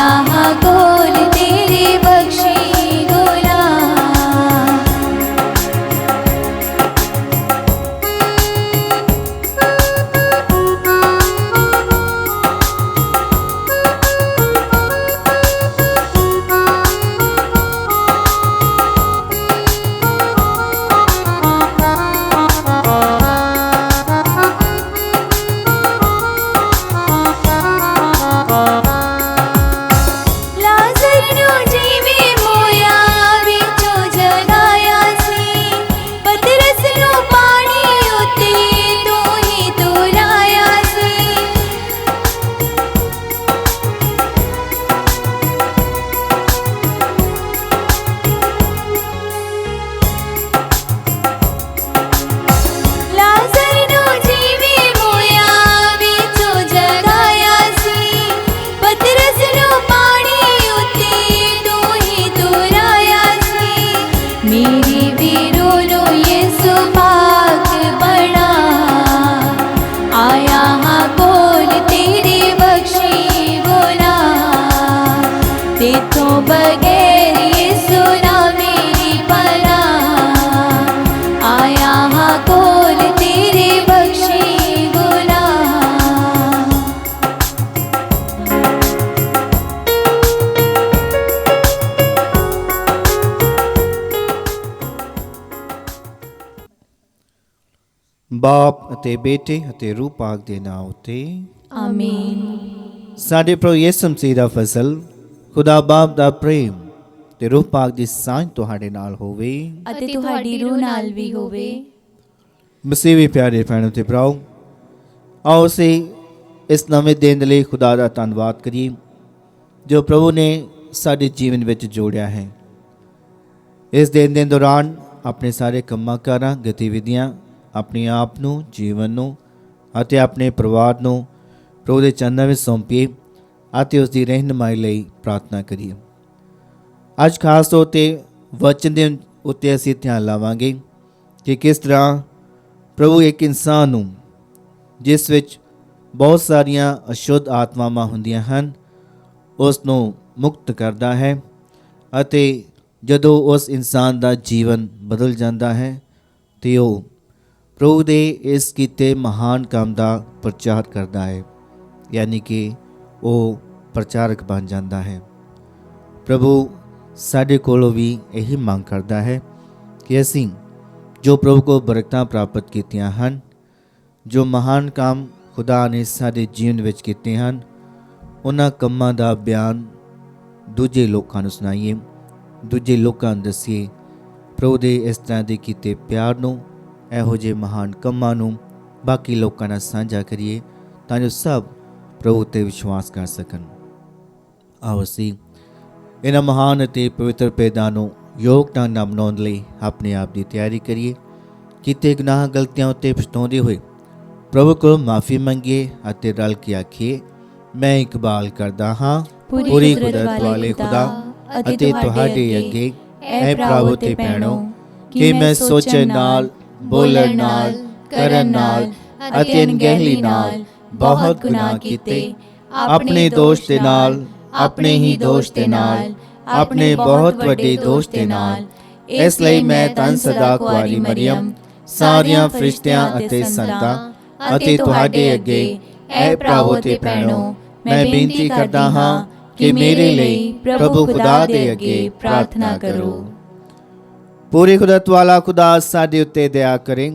आया हाँ कोल तेरी बख्शी गुनाह। बगैर ये सुना मेरी पना, आया हाँ कोल तेरे बख्शी गुनाह। ਬਾਪ ਅਤੇ ਬੇਟੇ ਅਤੇ ਰੂਹ ਪਾਕ ਦੇ ਨਾਮ ਉਤੇ ਆਮੀਨ। ਸਾਡੇ ਪ੍ਰਭੂ ਯਿਸੂ ਮਸੀਹ ਦਾ ਫਜ਼ਲ, ਖੁਦਾ ਬਾਪ ਦਾ ਪ੍ਰੇਮ ਤੇ ਰੂਹ ਪਾਕ ਦੀ ਸਾਂਝ ਤੁਹਾਡੇ ਨਾਲ ਹੋਵੇ ਅਤੇ ਤੁਹਾਡੀ ਰੂਹ ਨਾਲ ਵੀ ਹੋਵੇ। ਮਸੀਹ ਵੀ ਪਿਆਰੇ ਭੈਣੋ ਤੇ ਭਰਾਓ, ਆਓ ਅਸੀਂ ਇਸ ਨਵੇਂ ਦਿਨ ਲਈ ਖੁਦਾ ਦਾ ਧੰਨਵਾਦ ਕਰੀਏ ਜੋ ਪ੍ਰਭੂ ਨੇ ਸਾਡੇ ਜੀਵਨ ਵਿੱਚ ਜੋੜਿਆ ਹੈ। ਇਸ ਦਿਨ ਦੇ ਦੌਰਾਨ ਆਪਣੇ ਸਾਰੇ ਕੰਮਾਂ ਕਾਰਾਂ, ਗਤੀਵਿਧੀਆਂ, ਆਪਣੇ ਆਪ ਨੂੰ, ਜੀਵਨ ਨੂੰ ਅਤੇ ਆਪਣੇ ਪਰਿਵਾਰ ਨੂੰ ਪ੍ਰਭੂ ਦੇ ਚਰਨਾਂ ਵਿੱਚ ਸੌਂਪੀਏ ਅਤੇ ਉਸ ਦੀ ਰਹਿਨੁਮਾਈ ਲਈ ਪ੍ਰਾਰਥਨਾ ਕਰੀਏ। ਅੱਜ ਖਾਸ ਤੌਰ 'ਤੇ ਵਚਨ ਦੇ ਉੱਤੇ ਅਸੀਂ ਧਿਆਨ ਲਾਵਾਂਗੇ ਕਿ ਕਿਸ ਤਰ੍ਹਾਂ ਪ੍ਰਭੂ ਇੱਕ ਇਨਸਾਨ ਨੂੰ, ਜਿਸ ਵਿੱਚ ਬਹੁਤ ਸਾਰੀਆਂ ਅਸ਼ੁੱਧ ਆਤਮਾਵਾਂ ਹੁੰਦੀਆਂ ਹਨ, ਉਸ ਨੂੰ ਮੁਕਤ ਕਰਦਾ ਹੈ ਅਤੇ ਜਦੋਂ ਉਸ ਇਨਸਾਨ ਦਾ ਜੀਵਨ ਬਦਲ ਜਾਂਦਾ ਹੈ ਤੇ ਉਹ ਪ੍ਰਭੂ ਦੇ ਇਸ ਕੀਤੇ ਮਹਾਨ ਕੰਮ ਦਾ ਪ੍ਰਚਾਰ ਕਰਦਾ ਹੈ, ਯਾਨੀ ਕਿ ਉਹ ਪ੍ਰਚਾਰਕ ਬਣ ਜਾਂਦਾ ਹੈ। ਪ੍ਰਭੂ ਸਾਡੇ ਕੋਲੋਂ ਵੀ ਇਹੀ ਮੰਗ ਕਰਦਾ ਹੈ ਕਿ ਅਸੀਂ ਜੋ ਪ੍ਰਭੂ ਕੋਲ ਬਰਕਤਾਂ ਪ੍ਰਾਪਤ ਕੀਤੀਆਂ ਹਨ, ਜੋ ਮਹਾਨ ਕੰਮ ਖੁਦਾ ਨੇ ਸਾਡੇ ਜੀਵਨ ਵਿੱਚ ਕੀਤੇ ਹਨ, ਉਹਨਾਂ ਕੰਮਾਂ ਦਾ ਬਿਆਨ ਦੂਜੇ ਲੋਕਾਂ ਨੂੰ ਸੁਣਾਈਏ, ਦੂਜੇ ਲੋਕਾਂ ਨੂੰ ਦੱਸੀਏ। ਪ੍ਰਭੂ ਦੇ ਇਸ ਤਰ੍ਹਾਂ ਦੇ ਕੀਤੇ ਪਿਆਰ ਨੂੰ, ਇਹੋ ਜਿਹੇ ਮਹਾਨ ਕੰਮਾਂ ਨੂੰ ਬਾਕੀ ਲੋਕਾਂ ਨਾਲ ਸਾਂਝਾ ਕਰੀਏ ਤਾਂ ਜੋ ਸਭ ਪ੍ਰਭੂ 'ਤੇ ਵਿਸ਼ਵਾਸ ਕਰ ਸਕਣ। ਆਓ ਅਸੀਂ ਇਹਨਾਂ ਮਹਾਨ ਅਤੇ ਪਵਿੱਤਰ ਭੇਦਾਂ ਨੂੰ ਯੋਗ ਢੰਗ ਨਾਲ ਮਨਾਉਣ ਲਈ ਆਪਣੇ ਆਪ ਦੀ ਤਿਆਰੀ ਕਰੀਏ। ਕੀਤੇ ਗੁਨਾਹ, ਗਲਤੀਆਂ ਉੱਤੇ ਪਛਤਾਉਂਦੇ ਹੋਏ ਪ੍ਰਭੂ ਕੋਲ ਮਾਫੀ ਮੰਗੀਏ ਅਤੇ ਰਲ ਕੇ ਆਖੀਏ, ਮੈਂ ਇਕਬਾਲ ਕਰਦਾ ਹਾਂ ਪੂਰੀ ਕੁਦਰਤ ਵਾਲੇ ਖੁਦਾ ਅਤੇ ਤੁਹਾਡੇ ਅੱਗੇ ਐ ਭਰਾਵੋ ਤੇ ਭੈਣੋ ਕਿ ਮੈਂ ਸੋਚਣ ਨਾਲ, ਬੋਲਣ ਨਾਲ, ਕਰਨ ਨਾਲ ਅਤੇ ਅਣਗਹਿਲੀ ਨਾਲ ਬਹੁਤ ਗੁਨਾਹ ਕੀਤੇ, ਆਪਣੇ ਦੋਸ਼ ਦੇ ਨਾਲ, ਆਪਣੇ ਹੀ ਦੋਸ਼ ਦੇ ਨਾਲ, ਆਪਣੇ ਬਹੁਤ ਵੱਡੇ ਦੋਸ਼ ਦੇ ਨਾਲ। ਇਸ ਲਈ ਮੈਂ ਧੰਨ ਸਦਾ ਕੁਆਰੀ ਮਰੀਅਮ, ਸਾਰਿਆਂ ਫਰਿਸ਼ਤਿਆਂ ਅਤੇ ਸੰਤਾਂ ਅਤੇ ਤੁਹਾਡੇ ਅੱਗੇ ਐ ਭਰਾਵੋ ਤੇ ਭੈਣੋ ਮੈਂ ਬੇਨਤੀ ਕਰਦਾ ਹਾਂ ਕਿ ਮੇਰੇ ਲਈ ਪ੍ਰਭੂ ਖੁਦਾ ਦੇ ਅੱਗੇ ਪ੍ਰਾਰਥਨਾ ਕਰੋ। ਪੂਰੀ ਕੁਦਰਤ ਵਾਲਾ ਖੁਦਾ ਸਾਡੇ ਉੱਤੇ ਦਇਆ ਕਰੇ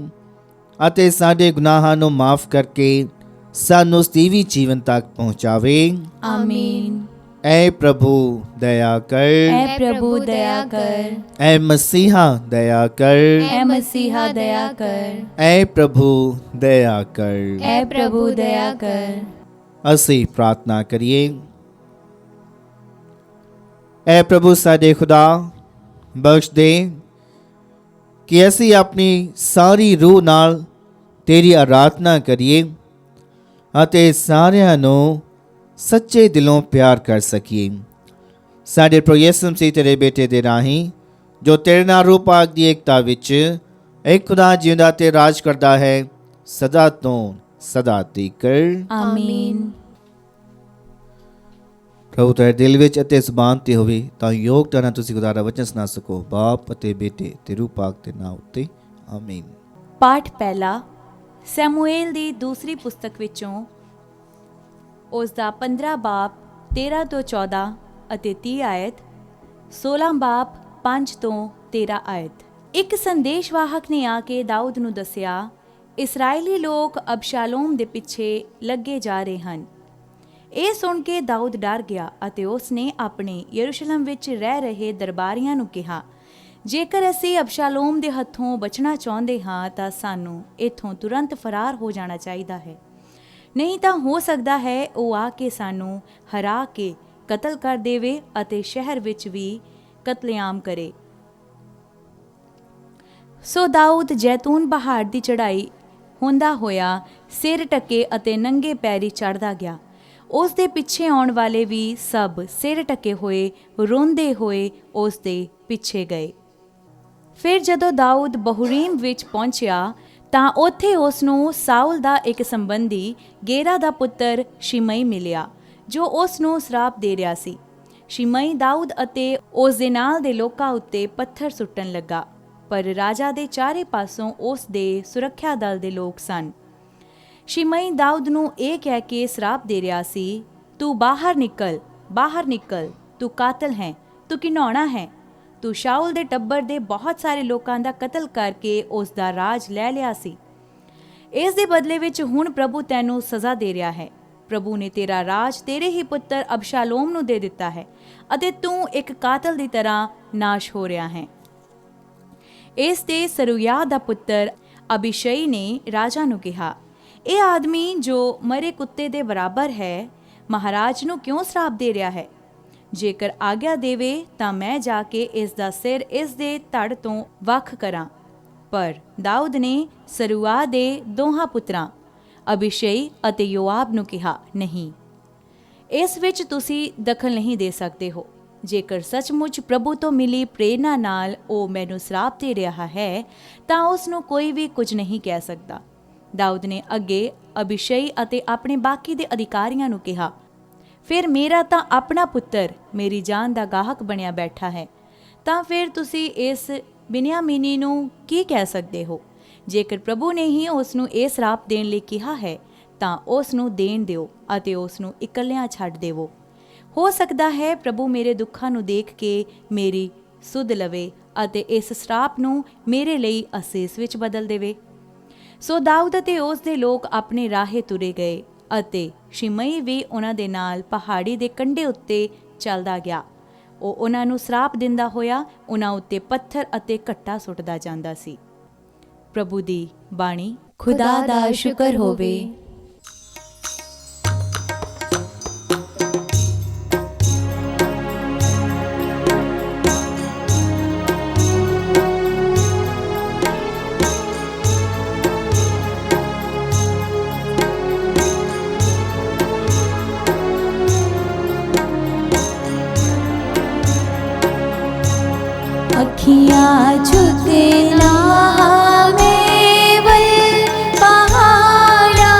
ਅਤੇ ਸਾਡੇ ਗੁਨਾਹਾਂ ਨੂੰ ਮਾਫ ਕਰਕੇ ਸਾਨੂੰ ਸਦੀਵੀ ਜੀਵਨ ਤੱਕ ਪਹੁੰਚਾਵੇ। ਆਮੀਨ। ਐ ਪ੍ਰਭੂ ਦਇਆ ਕਰ, ਐ ਪ੍ਰਭੂ ਦਇਆ ਕਰ, ਐ ਮਸੀਹਾ ਦਇਆ ਕਰ, ਐ ਮਸੀਹਾ ਦਇਆ ਕਰ, ਐ ਪ੍ਰਭੂ ਦਇਆ ਕਰ, ਐ ਪ੍ਰਭੂ ਦਇਆ ਕਰ। ਅਸੀਂ ਪ੍ਰਾਰਥਨਾ ਕਰੀਏ। ਐ ਪ੍ਰਭੂ ਸਾਡੇ ਖੁਦਾ, ਬਖਸ਼ ਦੇ ਕਿ ਅਸੀਂ ਆਪਣੀ ਸਾਰੀ ਰੂਹ ਨਾਲ ਤੇਰੀ ਆਰਾਧਨਾ ਕਰੀਏ ਅਤੇ ਸਾਰਿਆਂ ਨੂੰ ਸੱਚੇ ਦਿਲੋਂ ਪਿਆਰ ਕਰ ਸਕੀਏ। ਸਾਡੇ ਪ੍ਰਭੂ ਯਿਸੂ ਮਸੀਹ ਤੇਰੇ ਬੇਟੇ ਦੇ ਰਾਹੀਂ, ਜੋ ਤੇਰੇ ਨਾਲ ਰੂਹ ਪਾਕ ਦੀ ਏਕਤਾ ਵਿੱਚ ਇੱਕ ਖੁਦਾ ਜਿਉਂਦਾ ਤੇ ਰਾਜ ਕਰਦਾ ਹੈ, ਸਦਾ ਤੋਂ ਸਦਾ ਤੀਕ। ਆਮੀਨ। ਪ੍ਰਭੂ ਤੁਹਾਡੇ ਦਿਲ ਵਿੱਚ ਅਤੇ ਜ਼ਬਾਨ ਤੇ ਹੋਵੇ ਤਾਂ ਯੋਗਤਾ ਨਾਲ ਤੁਸੀਂ ਖੁਦਾ ਦਾ ਵਚਨ ਸੁਣਾ ਸਕੋ। ਬਾਪ ਅਤੇ ਬੇਟੇ ਤੇ ਰੂਹ ਪਾਕ ਦੇ ਨਾਮ ਉੱਤੇ ਆਮੀਨ। ਪਾਠ ਪਹਿਲਾ ਸੈਮੂਏਲ ਦੀ ਦੂਸਰੀ ਪੁਸਤਕ ਵਿੱਚੋਂ ਉਸ ਦਾ 15 ਬਾਬ 13 ਤੋਂ 14 ਅਤੇ 30 ਆਇਤ, 16 ਬਾਬ 5 ਤੋਂ 13 ਆਇਤ। ਇੱਕ ਸੰਦੇਸ਼ਵਾਹਕ ਨੇ ਆ ਕੇ ਦਾਊਦ ਨੂੰ ਦੱਸਿਆ, ਇਸਰਾਇਲੀ ਲੋਕ ਅਬਸ਼ਾਲੋਮ ਦੇ ਪਿੱਛੇ ਲੱਗੇ ਜਾ ਰਹੇ ਹਨ। ਇਹ ਸੁਣ ਕੇ ਦਾਊਦ ਡਰ ਗਿਆ ਅਤੇ ਉਸ ਨੇ ਆਪਣੇ ਯਰੂਸ਼ਲਮ ਵਿੱਚ ਰਹਿ ਰਹੇ ਦਰਬਾਰੀਆਂ ਨੂੰ ਕਿਹਾ, ਜੇਕਰ ਅਸੀਂ ਅਬਸ਼ਾਲੋਮ ਦੇ ਹੱਥੋਂ ਬਚਣਾ ਚਾਹੁੰਦੇ ਹਾਂ ਤਾਂ ਸਾਨੂੰ ਇੱਥੋਂ ਤੁਰੰਤ ਫਰਾਰ ਹੋ ਜਾਣਾ ਚਾਹੀਦਾ ਹੈ, ਨਹੀਂ ਤਾਂ ਹੋ ਸਕਦਾ ਹੈ ਉਹ ਆ ਕੇ ਸਾਨੂੰ ਹਰਾ ਕੇ ਕਤਲ ਕਰ ਦੇਵੇ ਅਤੇ ਸ਼ਹਿਰ ਵਿੱਚ ਵੀ ਕਤਲੇਆਮ ਕਰੇ। ਸੋ ਦਾਊਦ ਜੈਤੂਨ ਪਹਾੜ ਦੀ ਚੜ੍ਹਾਈ ਹੁੰਦਾ ਹੋਇਆ ਸਿਰ ਢੱਕੇ ਅਤੇ ਨੰਗੇ ਪੈਰੀ ਚੜ੍ਹਦਾ ਗਿਆ। ਉਸ ਦੇ ਪਿੱਛੇ ਆਉਣ ਵਾਲੇ ਵੀ ਸਭ ਸਿਰ ਢੱਕੇ ਹੋਏ ਰੋਂਦੇ ਹੋਏ ਉਸ ਦੇ ਪਿੱਛੇ ਗਏ। ਫਿਰ ਜਦੋਂ ਦਾਊਦ ਬਹੂਰੀਮ ਵਿੱਚ ਪਹੁੰਚਿਆ ਤਾਂ ਉੱਥੇ ਉਸ ਨੂੰ ਸਾਉਲ ਦਾ ਇੱਕ ਸੰਬੰਧੀ ਗੇਰਾ ਦਾ ਪੁੱਤਰ ਸ਼ਿਮਈ ਮਿਲਿਆ, ਜੋ ਉਸ ਨੂੰ ਸਰਾਪ ਦੇ ਰਿਹਾ ਸੀ। ਸ਼ਿਮਈ ਦਾਊਦ ਅਤੇ ਉਸ ਦੇ ਨਾਲ ਦੇ ਲੋਕਾਂ ਉੱਤੇ ਪੱਥਰ ਸੁੱਟਣ ਲੱਗਾ, ਪਰ ਰਾਜਾ ਦੇ ਚਾਰੇ ਪਾਸੋਂ ਉਸ ਦੇ ਸੁਰੱਖਿਆ ਦਲ ਦੇ ਲੋਕ ਸਨ। ਸ਼ਿਮਈ ਦਾਊਦ ਨੂੰ ਇਹ ਕਹਿ ਕੇ ਸਰਾਪ ਦੇ ਰਿਹਾ ਸੀ, ਤੂੰ ਬਾਹਰ ਨਿਕਲ, ਬਾਹਰ ਨਿਕਲ, ਤੂੰ ਕਾਤਲ ਹੈ, ਤੂੰ ਘਿਨਾਉਣਾ ਹੈ, ਤੂੰ ਸ਼ਾਉਲ ਦੇ ਟੱਬਰ ਦੇ ਬਹੁਤ ਸਾਰੇ ਲੋਕਾਂ ਦਾ ਕਤਲ ਕਰਕੇ ਉਸ ਦਾ ਰਾਜ ਲੈ ਲਿਆ ਸੀ। ਇਸ ਦੇ ਬਦਲੇ ਵਿੱਚ ਹੁਣ ਪ੍ਰਭੂ ਤੈਨੂੰ ਸਜ਼ਾ ਦੇ ਰਿਹਾ ਹੈ। ਪ੍ਰਭੂ ਨੇ ਤੇਰਾ ਰਾਜ ਤੇਰੇ ਹੀ ਪੁੱਤਰ ਅਬਸ਼ਾਲੋਮ ਨੂੰ ਦੇ ਦਿੱਤਾ ਹੈ ਅਤੇ ਤੂੰ ਇੱਕ ਕਾਤਲ ਦੀ ਤਰ੍ਹਾਂ ਨਾਸ਼ ਹੋ ਰਿਹਾ ਹੈ। ਇਸ ਤੇ ਸਰੂਯਾ ਦਾ ਪੁੱਤਰ ਅਬੀਸ਼ਈ ਨੇ ਰਾਜਾ ਨੂੰ ਕਿਹਾ, ਇਹ ਆਦਮੀ ਜੋ ਮਰੇ ਕੁੱਤੇ ਦੇ ਬਰਾਬਰ ਹੈ, ਮਹਾਰਾਜ ਨੂੰ ਕਿਉਂ ਸਰਾਪ ਦੇ ਰਿਹਾ ਹੈ? ਜੇਕਰ ਆਗਿਆ ਦੇਵੇ ਤਾਂ ਮੈਂ ਜਾ ਕੇ ਇਸ ਦਾ ਸਿਰ ਇਸ ਦੇ ਧੜ ਤੋਂ ਵੱਖ ਕਰਾਂ। ਪਰ ਦਾਊਦ ਨੇ ਸਰੂਆ ਦੇ ਦੋਹਾਂ ਪੁੱਤਰਾਂ ਅਬੀਸ਼ਈ ਅਤੇ ਯੋਆਬ ਨੂੰ ਕਿਹਾ, ਨਹੀਂ, ਇਸ ਵਿੱਚ ਤੁਸੀਂ ਦਖਲ ਨਹੀਂ ਦੇ ਸਕਦੇ ਹੋ। ਜੇਕਰ ਸੱਚਮੁੱਚ ਪ੍ਰਭੂ ਤੋਂ ਮਿਲੀ ਪ੍ਰੇਰਨਾ ਨਾਲ ਉਹ ਮੈਨੂੰ ਸਰਾਪ ਦੇ ਰਿਹਾ ਹੈ ਤਾਂ ਉਸ ਨੂੰ ਕੋਈ ਵੀ ਕੁਝ ਨਹੀਂ ਕਹਿ ਸਕਦਾ। ਦਾਊਦ ਨੇ ਅੱਗੇ ਅਬੀਸ਼ਈ ਅਤੇ ਆਪਣੇ ਬਾਕੀ ਦੇ ਅਧਿਕਾਰੀਆਂ ਨੂੰ ਕਿਹਾ, ਫਿਰ ਮੇਰਾ ਤਾਂ ਆਪਣਾ ਪੁੱਤਰ ਮੇਰੀ ਜਾਨ ਦਾ ਗਾਹਕ ਬਣਿਆ ਬੈਠਾ ਹੈ, ਤਾਂ ਫਿਰ ਤੁਸੀਂ ਇਸ ਬਿਨਿਆਮੀਨੀ ਨੂੰ ਕੀ ਕਹਿ ਸਕਦੇ ਹੋ? ਜੇਕਰ ਪ੍ਰਭੂ ਨੇ ਹੀ ਉਸ ਨੂੰ ਇਹ ਸਰਾਪ ਦੇਣ ਲਈ ਕਿਹਾ ਹੈ ਤਾਂ ਉਸ ਨੂੰ ਦੇਣ ਦਿਓ ਅਤੇ ਉਸ ਨੂੰ ਇਕੱਲਿਆਂ ਛੱਡ ਦੇਵੋ। ਹੋ ਸਕਦਾ ਹੈ ਪ੍ਰਭੂ ਮੇਰੇ ਦੁੱਖਾਂ ਨੂੰ ਦੇਖ ਕੇ ਮੇਰੀ ਸੁਧ ਲਵੇ ਅਤੇ ਇਸ ਸਰਾਪ ਨੂੰ ਮੇਰੇ ਲਈ ਅਸੀਸ ਵਿੱਚ ਬਦਲ ਦੇਵੇ। ਸੋ ਦਾਊਦ ਅਤੇ ਉਸ ਦੇ ਲੋਕ ਆਪਣੇ ਰਾਹੇ ਤੁਰੇ ਗਏ ਅਤੇ ਸ਼ਿਮਈ ਵੀ ਉਹਨਾਂ ਦੇ ਨਾਲ ਪਹਾੜੀ ਦੇ ਕੰਢੇ ਉੱਤੇ ਚੱਲਦਾ ਗਿਆ। ਉਹ ਉਹਨਾਂ ਨੂੰ ਸਰਾਪ ਦਿੰਦਾ ਹੋਇਆ ਉਹਨਾਂ ਉੱਤੇ ਪੱਥਰ ਅਤੇ ਘੱਟਾ ਸੁੱਟਦਾ ਜਾਂਦਾ ਸੀ। ਪ੍ਰਭੂ ਦੀ ਬਾਣੀ। ਖੁਦਾ ਦਾ ਸ਼ੁਕਰ ਹੋਵੇ। अखियाँ झुके ना हमें वल पहाड़ा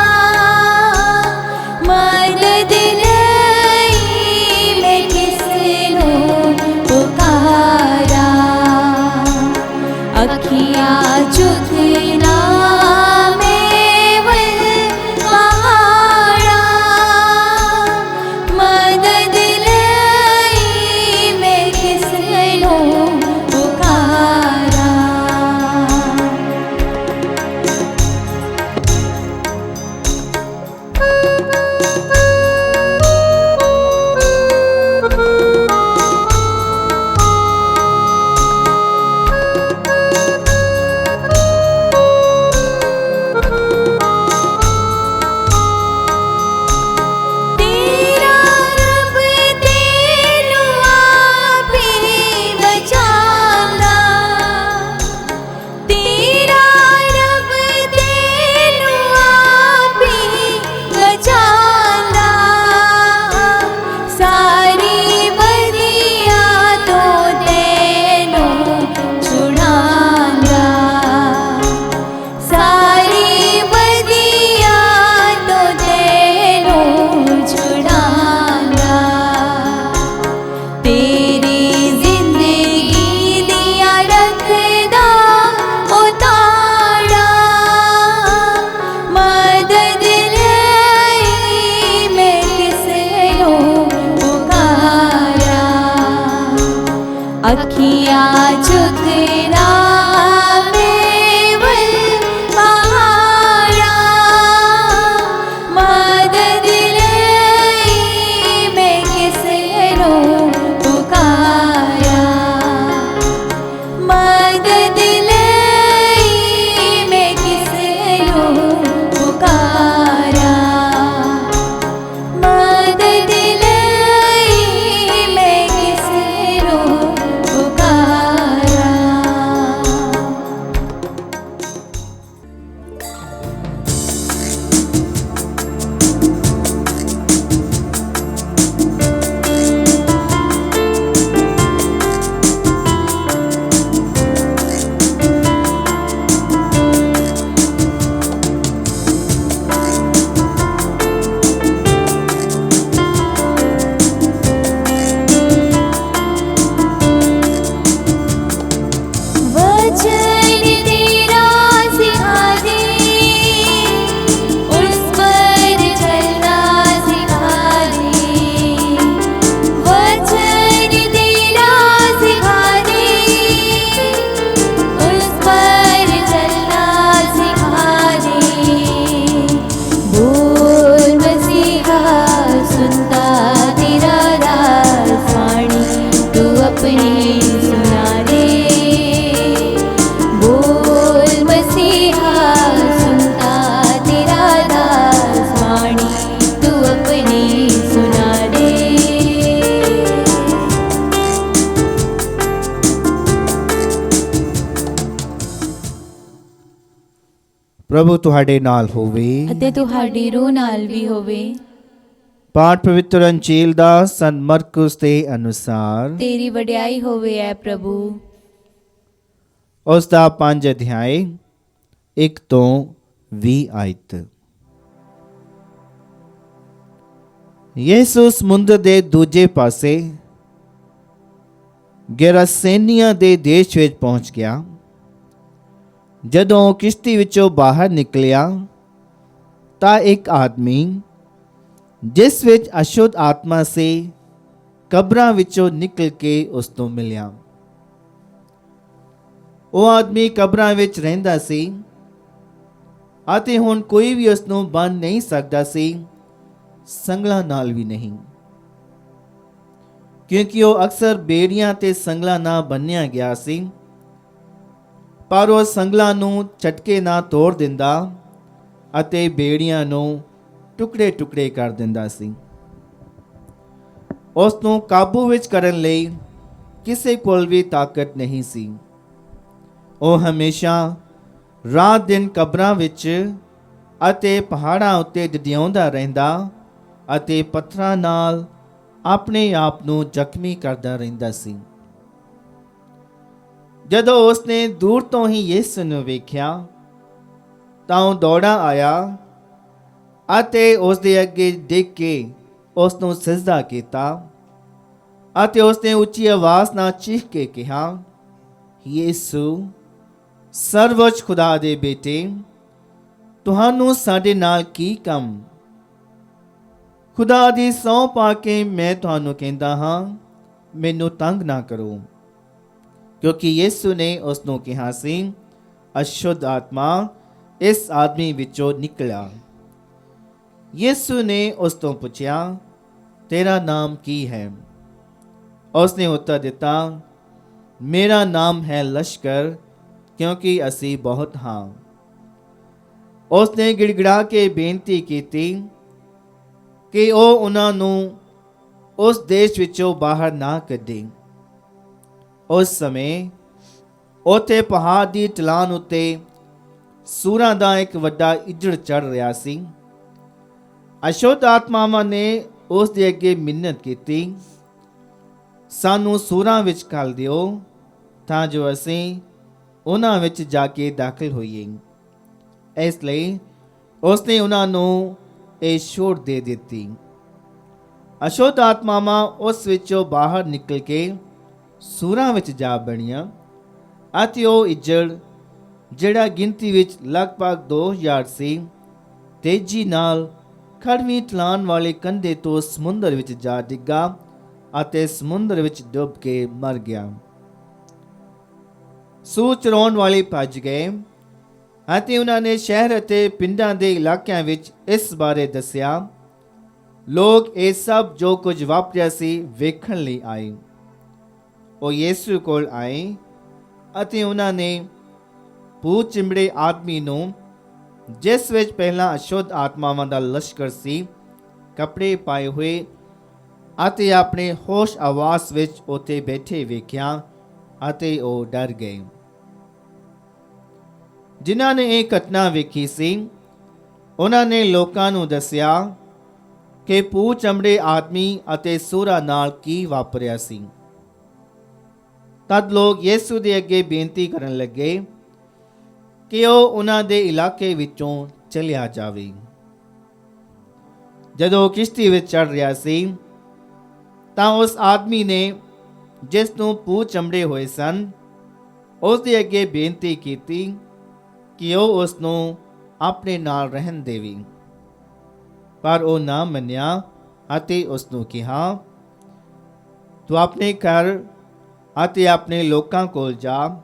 ना झुकना मेवल पहाड़ा मदद लई मैं किसनो पुकारा मदद लई मैं किसनो पुकारा मदद लई मैं किसनो पुकारा। वचन तेरा सिखा दे उस पर चलना सिखा दे वचन तेरा सिखा दे उस पर चलना सिखा दे बोल मसीहा सुनता तेरा दास वाणी तू अपनी सुना दे बोल मसीहा सुनता तेरा दास वाणी तू अपनी सुना दे। ਪ੍ਰਭੂ ਤੁਹਾਡੇ ਨਾਲ ਹੋਵੇ। ਅਤੇ ਤੁਹਾਡੀ ਰੂਹ ਨਾਲ ਵੀ ਹੋਵੇ। ਪਾਠ ਪਵਿੱਤਰ ਅੰਜੀਲ ਦਾ ਸੰਤ ਮਰਕੁਸ ਦੇ ਅਨੁਸਾਰ ਤੇਰੀ ਵਡਿਆਈ ਹੋਵੇ ਐ ਪ੍ਰਭੂ। ਉਸ ਦਾ 5 ਅਧਿਆਇ 1 ਤੋਂ 20 ਆਇਤ। ਯਿਸੂ ਸਮੁੰਦਰ ਦੇ ਦੂਜੇ ਪਾਸੇ ਗੇਰਾਸੇਨੀਆਂ ਦੇ ਦੇਸ਼ ਵਿੱਚ ਪਹੁੰਚ ਗਿਆ। ਜਦੋਂ ਉਹ ਕਿਸ਼ਤੀ ਵਿੱਚੋਂ ਬਾਹਰ ਨਿਕਲਿਆ ਤਾਂ ਇੱਕ ਆਦਮੀ ਜਿਸ ਵਿੱਚ ਅਸ਼ੁੱਧ ਆਤਮਾ ਸੀ ਕਬਰਾਂ ਵਿੱਚੋਂ ਨਿਕਲ ਕੇ ਉਸ ਤੋਂ ਮਿਲਿਆ। ਉਹ ਆਦਮੀ ਕਬਰਾਂ ਵਿੱਚ ਰਹਿੰਦਾ ਸੀ ਅਤੇ ਹੁਣ ਕੋਈ ਵੀ ਉਸ ਨੂੰ ਬੰਨ੍ਹ ਨਹੀਂ ਸਕਦਾ ਸੀ, ਸੰਗਲਾਂ ਨਾਲ ਵੀ ਨਹੀਂ, ਕਿਉਂਕਿ ਉਹ ਅਕਸਰ ਬੇੜੀਆਂ ਤੇ ਸੰਗਲਾਂ ਨਾਲ ਬੰਨ੍ਹਿਆ ਗਿਆ ਸੀ। ਪਰ ਉਹ ਸੰਗਲਾਂ ਨੂੰ ਝਟਕੇ ਨਾਲ ਤੋੜ ਦਿੰਦਾ ਅਤੇ ਬੇੜੀਆਂ ਨੂੰ ਟੁਕੜੇ ਟੁਕੜੇ ਕਰ ਦਿੰਦਾ ਸੀ। ਉਸ ਨੂੰ ਕਾਬੂ ਵਿੱਚ ਕਰਨ ਲਈ ਕਿਸੇ ਕੋਲ ਵੀ ਤਾਕਤ ਨਹੀਂ ਸੀ। ਉਹ ਹਮੇਸ਼ਾ ਰਾਤ ਦਿਨ ਕਬਰਾਂ ਵਿੱਚ ਅਤੇ ਪਹਾੜਾਂ ਉੱਤੇ ਡਿਡਿਆਉਂਦਾ ਰਹਿੰਦਾ ਅਤੇ ਪੱਥਰਾਂ ਨਾਲ ਆਪਣੇ ਆਪ ਨੂੰ ਜ਼ਖਮੀ ਕਰਦਾ ਰਹਿੰਦਾ ਸੀ। ਜਦੋਂ ਉਸਨੇ ਦੂਰ ਤੋਂ ਹੀ ਯਿਸੂ ਨੂੰ ਵੇਖਿਆ ਤਾਂ ਉਹ ਦੌੜਾ ਆਇਆ ਅਤੇ ਉਸ ਦੇ ਅੱਗੇ ਡਿੱਗ ਕੇ ਉਸ ਨੂੰ ਸਿਜਦਾ ਕੀਤਾ ਅਤੇ ਉਸਨੇ ਉੱਚੀ ਆਵਾਜ਼ ਨਾਲ ਚੀਖ ਕੇ ਕਿਹਾ, ਯਿਸੂ ਸਰਵਉੱਚ ਖੁਦਾ ਦੇ ਬੇਟੇ, ਤੁਹਾਨੂੰ ਸਾਡੇ ਨਾਲ ਕੀ ਕੰਮ? ਖੁਦਾ ਦੀ ਸਹੁੰ ਪਾ ਕੇ ਮੈਂ ਤੁਹਾਨੂੰ ਕਹਿੰਦਾ ਹਾਂ, ਮੈਨੂੰ ਤੰਗ ਨਾ ਕਰੋ। ਕਿਉਂਕਿ ਯਿਸੂ ਨੇ ਉਸ ਨੂੰ ਕਿਹਾ ਸੀ, ਅਸ਼ੁੱਧ ਆਤਮਾ ਇਸ ਆਦਮੀ ਵਿੱਚੋਂ ਨਿਕਲਿਆ। ਯਿਸੂ ਨੇ ਉਸ ਤੋਂ ਪੁੱਛਿਆ, ਤੇਰਾ ਨਾਮ ਕੀ ਹੈ? ਉਸਨੇ ਉੱਤਰ ਦਿੱਤਾ, ਮੇਰਾ ਨਾਮ ਹੈ ਲਸ਼ਕਰ, ਕਿਉਂਕਿ ਅਸੀਂ ਬਹੁਤ ਹਾਂ। ਉਸਨੇ ਗਿੜਗਿੜਾ ਕੇ ਬੇਨਤੀ ਕੀਤੀ ਕਿ ਉਹ ਉਹਨਾਂ ਨੂੰ ਉਸ ਦੇਸ਼ ਵਿੱਚੋਂ ਬਾਹਰ ਨਾ ਕੱਢੇ। ਉਸ ਸਮੇਂ ਉੱਥੇ ਪਹਾੜ ਦੀ ਢਲਾਨ ਉੱਤੇ ਸੂਰਾਂ ਦਾ ਇੱਕ ਵੱਡਾ ਇੱਜੜ ਚੜ ਰਿਹਾ ਸੀ। ਅਸ਼ੁੱਧ ਆਤਮਾਵਾਂ ਨੇ ਉਸ ਦੇ ਅੱਗੇ ਮਿੰਨਤ ਕੀਤੀ, ਸਾਨੂੰ ਸੂਰਾਂ ਵਿੱਚ ਘੱਲ ਦਿਓ ਤਾਂ ਜੋ ਅਸੀਂ ਉਹਨਾਂ ਵਿੱਚ ਜਾ ਕੇ ਦਾਖਲ ਹੋਈਏ। ਇਸ ਲਈ ਉਸਨੇ ਉਹਨਾਂ ਨੂੰ ਇਹ ਛੋਟ ਦੇ ਦਿੱਤੀ। ਅਸ਼ੁੱਧ ਆਤਮਾਵਾਂ ਉਸ ਵਿੱਚੋਂ ਬਾਹਰ ਨਿਕਲ ਕੇ ਸੂਰਾਂ ਵਿੱਚ ਜਾ ਬਣੀਆਂ ਅਤੇ ਉਹ ਇੱਜੜ ਜਿਹੜਾ ਗਿਣਤੀ ਵਿੱਚ ਲਗਭਗ 2000 ਸੀ, ਤੇਜ਼ੀ ਨਾਲ ਖੜਵੀਂ ਢਲਾਨ ਵਾਲੇ ਕੰਢੇ ਤੋਂ ਸਮੁੰਦਰ ਵਿੱਚ ਜਾ ਡਿੱਗਾ ਅਤੇ ਸਮੁੰਦਰ ਵਿੱਚ ਡੁੱਬ ਕੇ ਮਰ ਗਿਆ। ਸੂਰ ਚਰਾਉਣ ਵਾਲੇ ਭੱਜ ਗਏ ਅਤੇ ਉਹਨਾਂ ਨੇ ਸ਼ਹਿਰ ਅਤੇ ਪਿੰਡਾਂ ਦੇ ਇਲਾਕਿਆਂ ਵਿੱਚ ਇਸ ਬਾਰੇ ਦੱਸਿਆ। ਲੋਕ ਇਹ ਸਭ ਜੋ ਕੁਝ ਵਾਪਰਿਆ ਸੀ ਵੇਖਣ ਲਈ ਆਏ। ਉਹ ਯਿਸੂ ਕੋਲ ਆਏ ਅਤੇ ਉਹਨਾਂ ਨੇ ਭੂਤ ਚਿੰਬੜੇ ਆਦਮੀ ਨੂੰ, ਜਿਸ ਵਿੱਚ ਪਹਿਲਾਂ ਅਸ਼ੁੱਧ ਆਤਮਾਵਾਂ ਦਾ ਲਸ਼ਕਰ ਸੀ, ਕੱਪੜੇ ਪਾਏ ਹੋਏ ਅਤੇ ਆਪਣੇ ਹੋਸ਼ ਆਵਾਸ ਵਿੱਚ ਉੱਥੇ ਬੈਠੇ ਵੇਖਿਆ ਅਤੇ ਉਹ ਡਰ ਗਏ। ਜਿਨ੍ਹਾਂ ਨੇ ਇਹ ਘਟਨਾ ਵੇਖੀ ਸੀ ਉਹਨਾਂ ਨੇ ਲੋਕਾਂ ਨੂੰ ਦੱਸਿਆ ਕਿ ਭੂਤ ਚਮੜੇ ਆਦਮੀ ਅਤੇ ਸੂਰਾਂ ਨਾਲ ਕੀ ਵਾਪਰਿਆ ਸੀ। ਤਦ ਲੋਕ ਯਿਸੂ ਦੇ ਅੱਗੇ ਬੇਨਤੀ ਕਰਨ ਲੱਗੇ ਕਿ ਉਹ ਉਹਨਾਂ ਦੇ ਇਲਾਕੇ ਵਿੱਚੋਂ ਚਲਿਆ ਜਾਵੇ। ਜਦੋਂ ਉਹ ਕਿਸ਼ਤੀ ਵਿੱਚ ਚੜ ਰਿਹਾ ਸੀ ਤਾਂ ਉਸ ਆਦਮੀ ਨੇ, ਜਿਸ ਨੂੰ ਭੂਤ ਚਮੜੇ ਹੋਏ ਸਨ, ਉਸ ਦੇ ਅੱਗੇ ਬੇਨਤੀ ਕੀਤੀ ਕਿ ਉਹ ਉਸ ਨੂੰ ਆਪਣੇ ਨਾਲ ਰਹਿਣ ਦੇਵੇ। ਪਰ ਉਹ ਨਾ ਮੰਨਿਆ ਅਤੇ ਉਸ ਨੂੰ ਕਿਹਾ, ਤੂੰ ਆਪਣੇ ਘਰ ਅਤੇ ਆਪਣੇ ਲੋਕਾਂ ਕੋਲ ਜਾ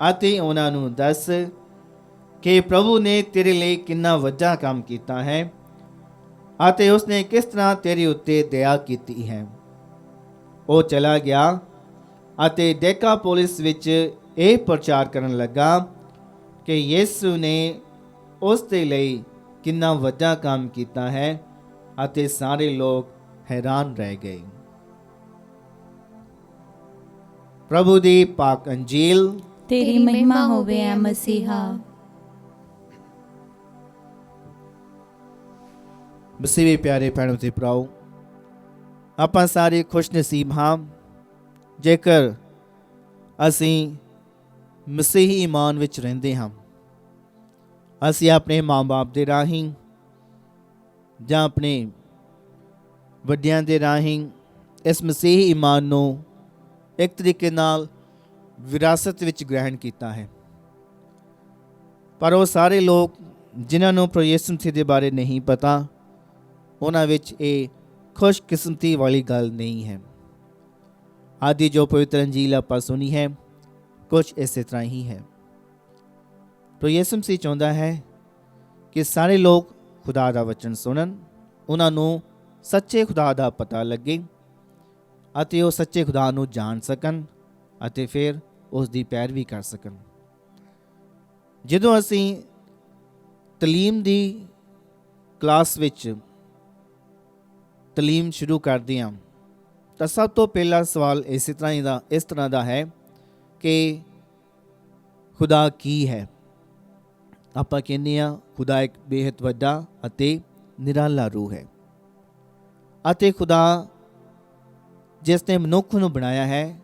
ਅਤੇ ਉਹਨਾਂ ਨੂੰ ਦੱਸ ਕਿ ਪ੍ਰਭੂ ਨੇ ਤੇਰੇ ਲਈ ਕਿੰਨਾ ਵੱਡਾ ਕੰਮ ਕੀਤਾ ਹੈ ਅਤੇ ਉਸਨੇ ਕਿਸ ਤਰ੍ਹਾਂ ਤੇਰੇ ਉੱਤੇ ਦਇਆ ਕੀਤੀ ਹੈ। ਉਹ ਚਲਾ ਗਿਆ ਅਤੇ ਡੈਕਾਪੋਲਿਸ ਵਿੱਚ ਇਹ ਪ੍ਰਚਾਰ ਕਰਨ ਲੱਗਾ ਕਿ ਯਿਸੂ ਨੇ ਉਸ ਦੇ ਲਈ ਕਿੰਨਾ ਵੱਡਾ ਕੰਮ ਕੀਤਾ ਹੈ ਅਤੇ ਸਾਰੇ ਲੋਕ ਹੈਰਾਨ ਰਹਿ ਗਏ। ਪ੍ਰਭੂ ਦੀ ਪਾਕ ਅੰਜੀਲ। ਤੇਰੀ ਮਹਿਮਾ ਹੋਵੇ ਐ ਮਸੀਹਾ। ਮਸੀਹ ਪਿਆਰੇ ਭੈਣੋ ਤੇ ਭਰਾਓ, ਆਪਾਂ ਸਾਰੇ ਖੁਸ਼ ਨਸੀਬ ਹਾਂ ਜੇਕਰ ਅਸੀਂ ਮਸੀਹੀ ਈਮਾਨ ਵਿੱਚ ਰਹਿੰਦੇ ਹਾਂ। ਅਸੀਂ ਆਪਣੇ ਮਾਂ-ਬਾਪ ਦੇ ਰਾਹੀਂ ਜਾਂ ਆਪਣੇ ਵੱਡਿਆਂ ਦੇ ਰਾਹੀਂ ਇਸ ਮਸੀਹੀ ਈਮਾਨ ਨੂੰ ਇੱਕ ਤਰੀਕੇ ਨਾਲ ਵਿਰਾਸਤ ਵਿੱਚ ਗ੍ਰਹਿਣ ਕੀਤਾ ਹੈ। ਪਰ ਉਹ ਸਾਰੇ ਲੋਕ ਜਿਨ੍ਹਾਂ ਨੂੰ ਪ੍ਰਭੂ ਯਿਸੂ ਮਸੀਹ ਦੇ ਬਾਰੇ ਨਹੀਂ ਪਤਾ, ਉਹਨਾਂ ਵਿੱਚ ਇਹ ਖੁਸ਼ਕਿਸਮਤੀ ਵਾਲੀ ਗੱਲ ਨਹੀਂ ਹੈ। ਆਦਿ ਜੋ ਪਵਿੱਤਰ ਅੰਜੀਲ ਆਪਾਂ ਸੁਣੀ ਹੈ, ਕੁਝ ਇਸੇ ਤਰ੍ਹਾਂ ਹੀ ਹੈ। ਪ੍ਰਭੂ ਯਿਸੂ ਮਸੀਹ ਚਾਹੁੰਦਾ ਹੈ ਕਿ ਸਾਰੇ ਲੋਕ ਖੁਦਾ ਦਾ ਵਚਨ ਸੁਣਨ, ਉਹਨਾਂ ਨੂੰ ਸੱਚੇ ਖੁਦਾ ਦਾ ਪਤਾ ਲੱਗੇ ਅਤੇ ਉਹ ਸੱਚੇ ਖੁਦਾ ਨੂੰ ਜਾਣ ਸਕਣ ਅਤੇ ਫਿਰ ਉਸ ਦੀ ਪੈਰਵੀ ਕਰ ਸਕਣ। ਜਦੋਂ ਅਸੀਂ ਤਾਲੀਮ ਦੀ ਕਲਾਸ ਵਿੱਚ ਤਾਲੀਮ ਸ਼ੁਰੂ ਕਰਦੇ ਹਾਂ ਤਾਂ ਸਭ ਤੋਂ ਪਹਿਲਾ ਸਵਾਲ ਇਸ ਤਰ੍ਹਾਂ ਦਾ ਹੈ ਕਿ ਖੁਦਾ ਕੀ ਹੈ। ਆਪਾਂ ਕਹਿੰਦੇ ਹਾਂ ਖੁਦਾ ਇੱਕ ਬੇਹੱਦ ਵੱਡਾ ਅਤੇ ਨਿਰਾਲਾ ਰੂਹ ਹੈ ਅਤੇ ਖੁਦਾ ਜਿਸ ਨੇ ਮਨੁੱਖ ਨੂੰ ਬਣਾਇਆ ਹੈ,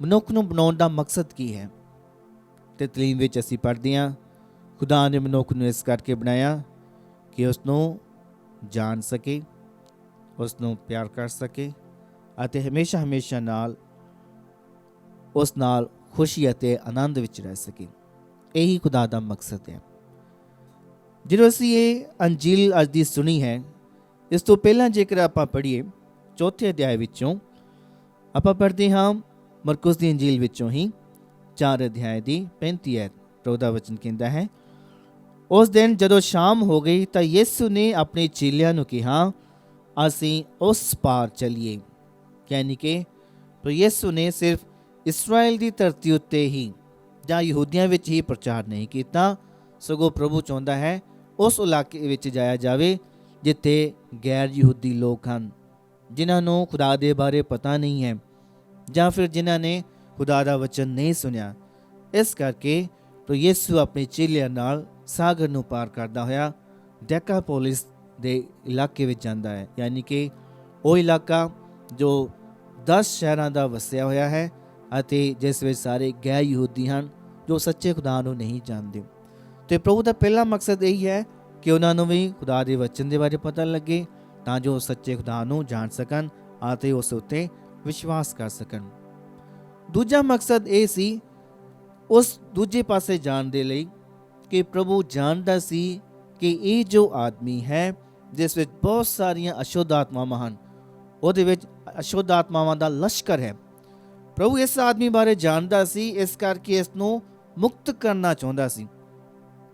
ਮਨੁੱਖ ਨੂੰ ਬਣਾਉਣ ਦਾ ਮਕਸਦ ਕੀ ਹੈ। ਤੇ ਤਾਲੀਮ ਵਿੱਚ ਅਸੀਂ ਪੜ੍ਹਦੇ ਹਾਂ ਖੁਦਾ ਨੇ ਮਨੁੱਖ ਨੂੰ ਇਸ ਕਰਕੇ ਬਣਾਇਆ ਕਿ ਉਸ ਨੂੰ ਜਾਣ ਸਕੇ, ਉਸ ਨੂੰ ਪਿਆਰ ਕਰ ਸਕੇ ਅਤੇ ਹਮੇਸ਼ਾ ਨਾਲ ਉਸ ਨਾਲ ਖੁਸ਼ੀ ਅਤੇ ਆਨੰਦ ਵਿੱਚ ਰਹਿ ਸਕੇ। ਇਹੀ ਖੁਦਾ ਦਾ ਮਕਸਦ ਹੈ। ਜਦੋਂ ਅਸੀਂ ਇਹ ਅੰਜੀਲ ਅੱਜ ਦੀ ਸੁਣੀ ਹੈ, ਇਸ ਤੋਂ ਪਹਿਲਾਂ ਜੇਕਰ ਆਪਾਂ ਪੜ੍ਹੀਏ 4ਥੇ ਅਧਿਆਇ ਵਿੱਚੋਂ, ਆਪਾਂ ਪੜ੍ਹਦੇ ਹਾਂ ਮਰਕੁਸ ਦੀ ਅੰਜੀਲ ਵਿੱਚੋਂ ਹੀ 4 ਅਧਿਆਇ ਦੀ 35 ਐਤ। ਪ੍ਰਭੂ ਦਾ ਵਚਨ ਕਹਿੰਦਾ ਹੈ, ਉਸ ਦਿਨ ਜਦੋਂ ਸ਼ਾਮ ਹੋ ਗਈ ਤਾਂ ਯਿਸੂ ਨੇ ਆਪਣੇ ਚੇਲਿਆਂ ਨੂੰ ਕਿਹਾ, ਅਸੀਂ ਉਸ ਪਾਰ ਚੱਲੀਏ। ਯਾਨੀ ਕਿ ਯਿਸੂ ਨੇ ਸਿਰਫ ਇਸਰਾਇਲ ਦੀ ਧਰਤੀ ਉੱਤੇ ਹੀ ਜਾਂ ਯਹੂਦੀਆਂ ਵਿੱਚ ਹੀ ਪ੍ਰਚਾਰ ਨਹੀਂ ਕੀਤਾ, ਸਗੋਂ ਪ੍ਰਭੂ ਚਾਹੁੰਦਾ ਹੈ ਉਸ ਇਲਾਕੇ ਵਿੱਚ ਜਾਇਆ ਜਾਵੇ ਜਿੱਥੇ ਗੈਰ ਯਹੂਦੀ ਲੋਕ ਹਨ, ਜਿਨ੍ਹਾਂ ਨੂੰ ਖੁਦਾ ਦੇ ਬਾਰੇ ਪਤਾ ਨਹੀਂ ਹੈ ਜਾਂ ਫਿਰ ਜਿਨ੍ਹਾਂ ਨੇ ਖੁਦਾ ਦਾ ਵਚਨ ਨਹੀਂ ਸੁਣਿਆ। ਇਸ ਕਰਕੇ ਯਿਸੂ ਆਪਣੇ ਚੇਲਿਆਂ ਨਾਲ ਸਾਗਰ ਨੂੰ ਪਾਰ ਕਰਦਾ ਹੋਇਆ ਡੈਕਾਪੋਲਿਸ ਦੇ ਇਲਾਕੇ ਵਿੱਚ ਜਾਂਦਾ ਹੈ। ਯਾਨੀ ਕਿ ਉਹ ਇਲਾਕਾ ਜੋ 10 ਸ਼ਹਿਰਾਂ ਦਾ ਵਸਿਆ ਹੋਇਆ ਹੈ ਅਤੇ ਜਿਸ ਵਿੱਚ ਸਾਰੇ ਗੈਰ ਯਹੂਦੀ ਹਨ ਜੋ ਸੱਚੇ ਖੁਦਾ ਨੂੰ ਨਹੀਂ ਜਾਣਦੇ। ਤੇ ਪ੍ਰਭੂ ਦਾ ਪਹਿਲਾ ਮਕਸਦ ਇਹੀ ਹੈ ਕਿ ਉਹਨਾਂ ਨੂੰ ਵੀ ਖੁਦਾ ਦੇ ਵਚਨ ਦੇ ਬਾਰੇ ਪਤਾ ਲੱਗੇ ਤਾਂ ਜੋ ਸੱਚੇ ਖੁਦਾ ਨੂੰ ਜਾਣ ਸਕਣ ਅਤੇ ਉਸ ਉੱਤੇ ਵਿਸ਼ਵਾਸ ਕਰ ਸਕਣ। ਦੂਜਾ ਮਕਸਦ ਇਹ ਸੀ ਉਸ ਦੂਜੇ ਪਾਸੇ ਜਾਣ ਦੇ ਲਈ ਕਿ ਪ੍ਰਭੂ ਜਾਣਦਾ ਸੀ ਕਿ ਇਹ ਜੋ ਆਦਮੀ ਹੈ ਜਿਸ ਵਿੱਚ ਬਹੁਤ ਸਾਰੀਆਂ ਅਸ਼ੁੱਧ ਆਤਮਾਵਾਂ ਹਨ, ਉਹਦੇ ਵਿੱਚ ਅਸ਼ੁੱਧ ਆਤਮਾਵਾਂ ਦਾ ਲਸ਼ਕਰ ਹੈ। ਪ੍ਰਭੂ ਇਸ ਆਦਮੀ ਬਾਰੇ ਜਾਣਦਾ ਸੀ, ਇਸ ਕਰਕੇ ਇਸ ਨੂੰ ਮੁਕਤ ਕਰਨਾ ਚਾਹੁੰਦਾ ਸੀ।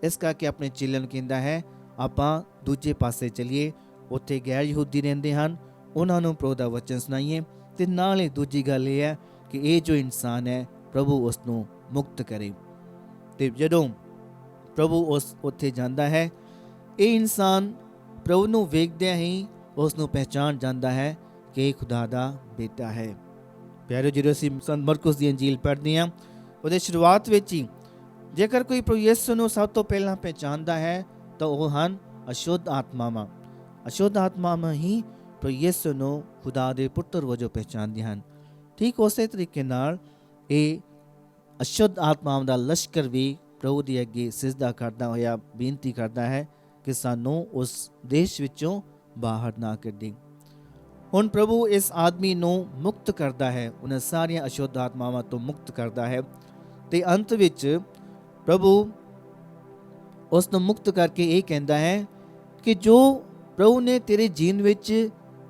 ਇਸ ਕਰਕੇ ਆਪਣੇ ਚੇਲਿਆਂ ਨੂੰ ਕਹਿੰਦਾ ਹੈ ਆਪਾਂ ਦੂਜੇ ਪਾਸੇ ਚਲੀਏ, ਉੱਥੇ ਗੈਰ ਯਹੂਦੀ ਰਹਿੰਦੇ ਹਨ, ਉਹਨਾਂ ਨੂੰ ਪ੍ਰਭੂ ਦਾ ਵਚਨ ਸੁਣਾਈਏ। ਤੇ ਨਾਲ ਹੀ ਦੂਜੀ ਗੱਲ ਇਹ ਹੈ ਕਿ ਇਹ ਜੋ ਇਨਸਾਨ ਹੈ ਪ੍ਰਭੂ ਉਸ ਨੂੰ ਮੁਕਤ ਕਰੇ। ਤੇ ਜਦੋਂ ਪ੍ਰਭੂ ਉੱਥੇ ਜਾਂਦਾ ਹੈ, ਇਹ ਇਨਸਾਨ ਪ੍ਰਭੂ ਨੂੰ ਵੇਖਦਿਆਂ ਹੀ ਉਸ ਨੂੰ ਪਹਿਚਾਣ ਜਾਂਦਾ ਹੈ ਕਿ ਇਹ ਖੁਦਾ ਦਾ ਬੇਟਾ ਹੈ। ਪਿਆਰਿਓ, ਜਦੋਂ ਅਸੀਂ ਸੰਤ ਮਰਕੁਸ ਦੀ ਅੰਜੀਲ ਪੜ੍ਹਦੇ ਹਾਂ, ਉਹਦੇ ਸ਼ੁਰੂਆਤ ਵਿੱਚ ਹੀ ਜੇਕਰ ਕੋਈ ਪ੍ਰਭੂ ਯਿਸੂ ਨੂੰ ਸਭ ਤੋਂ ਪਹਿਲਾਂ ਪਹਿਚਾਣਦਾ ਹੈ ਤਾਂ ਉਹ ਹਨ ਅਸ਼ੁੱਧ ਆਤਮਾਵਾਂ। ਅਸ਼ੁੱਧ ਆਤਮਾਵਾਂ ਹੀ ਪ੍ਰਭੂ ਯਿਸੂ ਨੂੰ ਖੁਦਾ ਦੇ ਪੁੱਤਰ ਵਜੋਂ ਪਹਿਚਾਣਦੀਆਂ ਹਨ। ਠੀਕ ਉਸੇ ਤਰੀਕੇ ਨਾਲ ਇਹ ਅਸ਼ੁੱਧ ਆਤਮਾਵਾਂ ਦਾ ਲਸ਼ਕਰ ਵੀ ਪ੍ਰਭੂ ਦੀ ਅੱਗੇ ਸਿਜਦਾ ਕਰਦਾ ਹੋਇਆ ਬੇਨਤੀ ਕਰਦਾ ਹੈ ਕਿ ਸਾਨੂੰ ਉਸ ਦੇਸ਼ ਵਿੱਚੋਂ ਬਾਹਰ ਨਾ ਕੱਢੇ। ਹੁਣ ਪ੍ਰਭੂ ਇਸ ਆਦਮੀ ਨੂੰ ਮੁਕਤ ਕਰਦਾ ਹੈ, ਉਹਨਾਂ ਸਾਰੀਆਂ ਅਸ਼ੁੱਧ ਆਤਮਾਵਾਂ ਤੋਂ ਮੁਕਤ ਕਰਦਾ ਹੈ। ਤੇ ਅੰਤ ਵਿੱਚ ਪ੍ਰਭੂ ਉਸ ਨੂੰ ਮੁਕਤ ਕਰਕੇ ਇਹ ਕਹਿੰਦਾ ਹੈ ਕਿ ਜੋ ਪ੍ਰਭੂ ਨੇ ਤੇਰੇ ਜੀਵਨ ਵਿੱਚ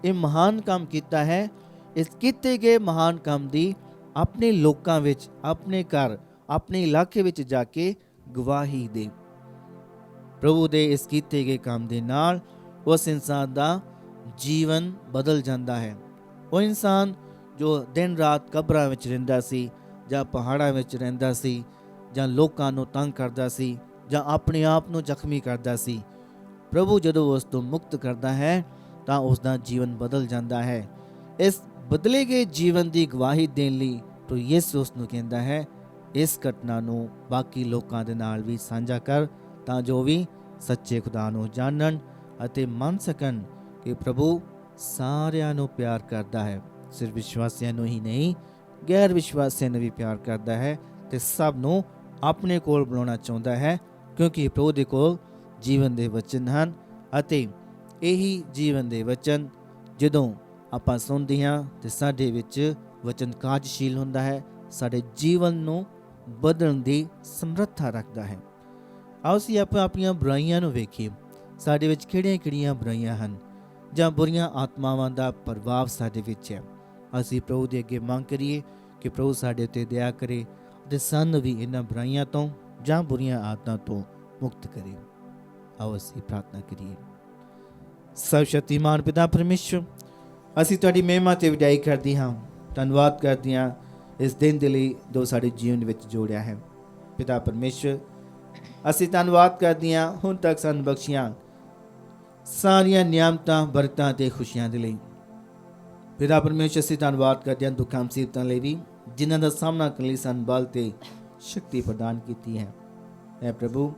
ਇਹ ਮਹਾਨ ਕੰਮ ਕੀਤਾ ਹੈ, ਇਸ ਕੀਤੇ ਗਏ ਮਹਾਨ ਕੰਮ ਦੀ ਆਪਣੇ ਲੋਕਾਂ ਵਿੱਚ, ਆਪਣੇ ਘਰ, ਆਪਣੇ ਇਲਾਕੇ ਵਿੱਚ ਜਾ ਕੇ ਗਵਾਹੀ ਦੇ। ਪ੍ਰਭੂ ਦੇ ਇਸ ਕੀਤੇ ਗਏ ਕੰਮ ਦੇ ਨਾਲ ਉਸ ਇਨਸਾਨ ਦਾ ਜੀਵਨ ਬਦਲ ਜਾਂਦਾ ਹੈ। ਉਹ ਇਨਸਾਨ ਜੋ ਦਿਨ ਰਾਤ ਕਬਰਾਂ ਵਿੱਚ ਰਹਿੰਦਾ ਸੀ, ਜਾਂ ਪਹਾੜਾਂ ਵਿੱਚ ਰਹਿੰਦਾ ਸੀ, ਜਾਂ ਲੋਕਾਂ ਨੂੰ ਤੰਗ ਕਰਦਾ ਸੀ, ਜਾਂ ਆਪਣੇ ਆਪ ਨੂੰ ਜ਼ਖਮੀ ਕਰਦਾ ਸੀ, ਪ੍ਰਭੂ ਜਦੋਂ ਉਸ ਤੋਂ ਮੁਕਤ ਕਰਦਾ ਹੈ ਤਾਂ ਉਸ ਦਾ ਜੀਵਨ ਬਦਲ ਜਾਂਦਾ ਹੈ। ਇਸ ਬਦਲੇ ਗਏ ਜੀਵਨ ਦੀ ਗਵਾਹੀ ਦੇਣ ਲਈ ਪ੍ਰਭੂ ਯਿਸੂ ਉਸ ਨੂੰ ਕਹਿੰਦਾ ਹੈ, ਇਸ ਘਟਨਾ ਨੂੰ ਬਾਕੀ ਲੋਕਾਂ ਦੇ ਨਾਲ ਵੀ ਸਾਂਝਾ ਕਰ, ਤਾਂ ਜੋ ਵੀ ਸੱਚੇ ਖੁਦਾ ਨੂੰ ਜਾਣਨ ਅਤੇ ਮੰਨ ਸਕਣ ਕਿ ਪ੍ਰਭੂ ਸਾਰਿਆਂ ਨੂੰ ਪਿਆਰ ਕਰਦਾ ਹੈ। ਸਿਰਫ ਵਿਸ਼ਵਾਸੀਆਂ ਨੂੰ ਹੀ ਨਹੀਂ, ਗੈਰ ਵਿਸ਼ਵਾਸੀਆਂ ਨੂੰ ਵੀ ਪਿਆਰ ਕਰਦਾ ਹੈ ਤੇ ਸਭ ਨੂੰ ਆਪਣੇ ਕੋਲ ਬੁਲਾਉਣਾ ਚਾਹੁੰਦਾ ਹੈ, ਕਿਉਂਕਿ ਪ੍ਰਭੂ ਦੇ ਕੋਲ ਜੀਵਨ ਦੇ ਵਚਨ ਹਨ। ਅਤੇ ਇਹੀ ਜੀਵਨ ਦੇ ਵਚਨ ਜਦੋਂ ਆਪਾਂ ਸੁਣਦੇ ਹਾਂ ਤੇ ਸਾਡੇ ਵਿੱਚ ਵਚਨ ਕਾਰਜਸ਼ੀਲ ਹੁੰਦਾ ਹੈ, ਸਾਡੇ ਜੀਵਨ ਨੂੰ ਬਦਲਣ ਦੀ ਸਮਰੱਥਾ ਰੱਖਦਾ ਹੈ। ਆਓ ਅਸੀਂ ਆਪਣੀਆਂ ਬੁਰਾਈਆਂ ਨੂੰ ਵੇਖੀਏ, ਸਾਡੇ ਵਿੱਚ ਕਿਹੜੀਆਂ ਬੁਰਾਈਆਂ ਹਨ ਜਾਂ ਬੁਰੀਆਂ ਆਤਮਾਵਾਂ ਦਾ ਪ੍ਰਭਾਵ ਸਾਡੇ ਵਿੱਚ ਹੈ। ਅਸੀਂ ਪ੍ਰਭੂ ਦੇ ਅੱਗੇ ਮੰਗ ਕਰੀਏ ਕਿ ਪ੍ਰਭੂ ਸਾਡੇ ਉੱਤੇ ਦਇਆ ਕਰੇ ਅਤੇ ਸਾਨੂੰ ਵੀ ਇਹਨਾਂ ਬੁਰਾਈਆਂ ਤੋਂ ਜਾਂ ਬੁਰੀਆਂ ਆਦਤਾਂ ਤੋਂ ਮੁਕਤ ਕਰੇ। ਆਓ ਅਸੀਂ ਪ੍ਰਾਰਥਨਾ ਕਰੀਏ। ਸਰਵਸ਼ਕਤੀਮਾਨ ਪਿਤਾ ਪਰਮੇਸ਼ਵਰ, ਅਸੀਂ ਤੁਹਾਡੀ ਮਹਿਮਾ ਤੇ ਵਡਿਆਈ ਕਰਦੇ ਹਾਂ, ਧੰਨਵਾਦ ਕਰਦੇ ਹਾਂ ਇਸ ਦਿਨ ਦੇ ਲਈ ਜੋ ਸਾਡੇ ਜੀਵਨ ਵਿੱਚ ਜੋੜਿਆ ਹੈ। ਪਿਤਾ ਪਰਮੇਸ਼ਵਰ, ਅਸੀਂ ਧੰਨਵਾਦ ਕਰਦੇ ਹਾਂ ਹੁਣ ਤੱਕ ਸਾਨੂੰ ਬਖਸ਼ੀਆਂ ਸਾਰੀਆਂ ਨਿਆਮਤਾਂ, ਬਰਕਤਾਂ ਤੇ ਖੁਸ਼ੀਆਂ ਦੇ ਲਈ। ਪਿਤਾ ਪਰਮੇਸ਼ਵਰ, ਅਸੀਂ ਧੰਨਵਾਦ ਕਰਦੇ ਹਾਂ ਦੁੱਖਾਂ ਮੁਸੀਬਤਾਂ ਲਈ ਵੀ, ਜਿਨ੍ਹਾਂ ਦਾ ਸਾਹਮਣਾ ਕਰਨ ਲਈ ਸਾਨੂੰ ਬਲ ਤੇ ਸ਼ਕਤੀ ਪ੍ਰਦਾਨ ਕੀਤੀ ਹੈ। ਐ ਪ੍ਰਭੂ,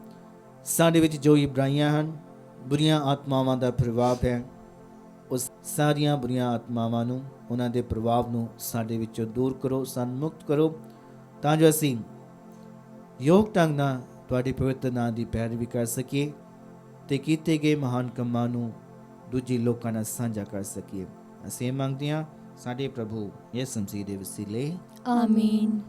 ਸਾਡੇ ਵਿੱਚ ਜੋ ਇਹ ਬੁਰਾਈਆਂ ਹਨ, ਬੁਰੀਆਂ ਆਤਮਾਵਾਂ ਦਾ ਪ੍ਰਭਾਵ ਹੈ, ਉਸ ਸਾਰੀਆਂ ਬੁਰੀਆਂ ਆਤਮਾਵਾਂ ਨੂੰ, ਉਹਨਾਂ ਦੇ ਪ੍ਰਭਾਵ ਨੂੰ ਸਾਡੇ ਵਿੱਚੋਂ ਦੂਰ ਕਰੋ, ਸਾਨੂੰ ਮੁਕਤ ਕਰੋ, ਤਾਂ ਜੋ ਅਸੀਂ ਯੋਗ ਢੰਗ ਨਾਲ ਤੁਹਾਡੇ ਪਵਿੱਤਰ ਨਾਂ ਦੀ ਪੈਰਵੀ ਕਰ ਸਕੀਏ ਤੇ ਕੀਤੇ ਗਏ ਮਹਾਨ ਕੰਮਾਂ ਨੂੰ ਦੂਜੇ ਲੋਕਾਂ ਨਾਲ ਸਾਂਝਾ ਕਰ ਸਕੀਏ। ਅਸੀਂ ਮੰਗਦੇ ਹਾਂ ਸਾਡੇ ਪ੍ਰਭੂ ਯਿਸੂ ਮਸੀਹ ਦੇ ਵਸੀਲੇ, ਆਮੀਨ।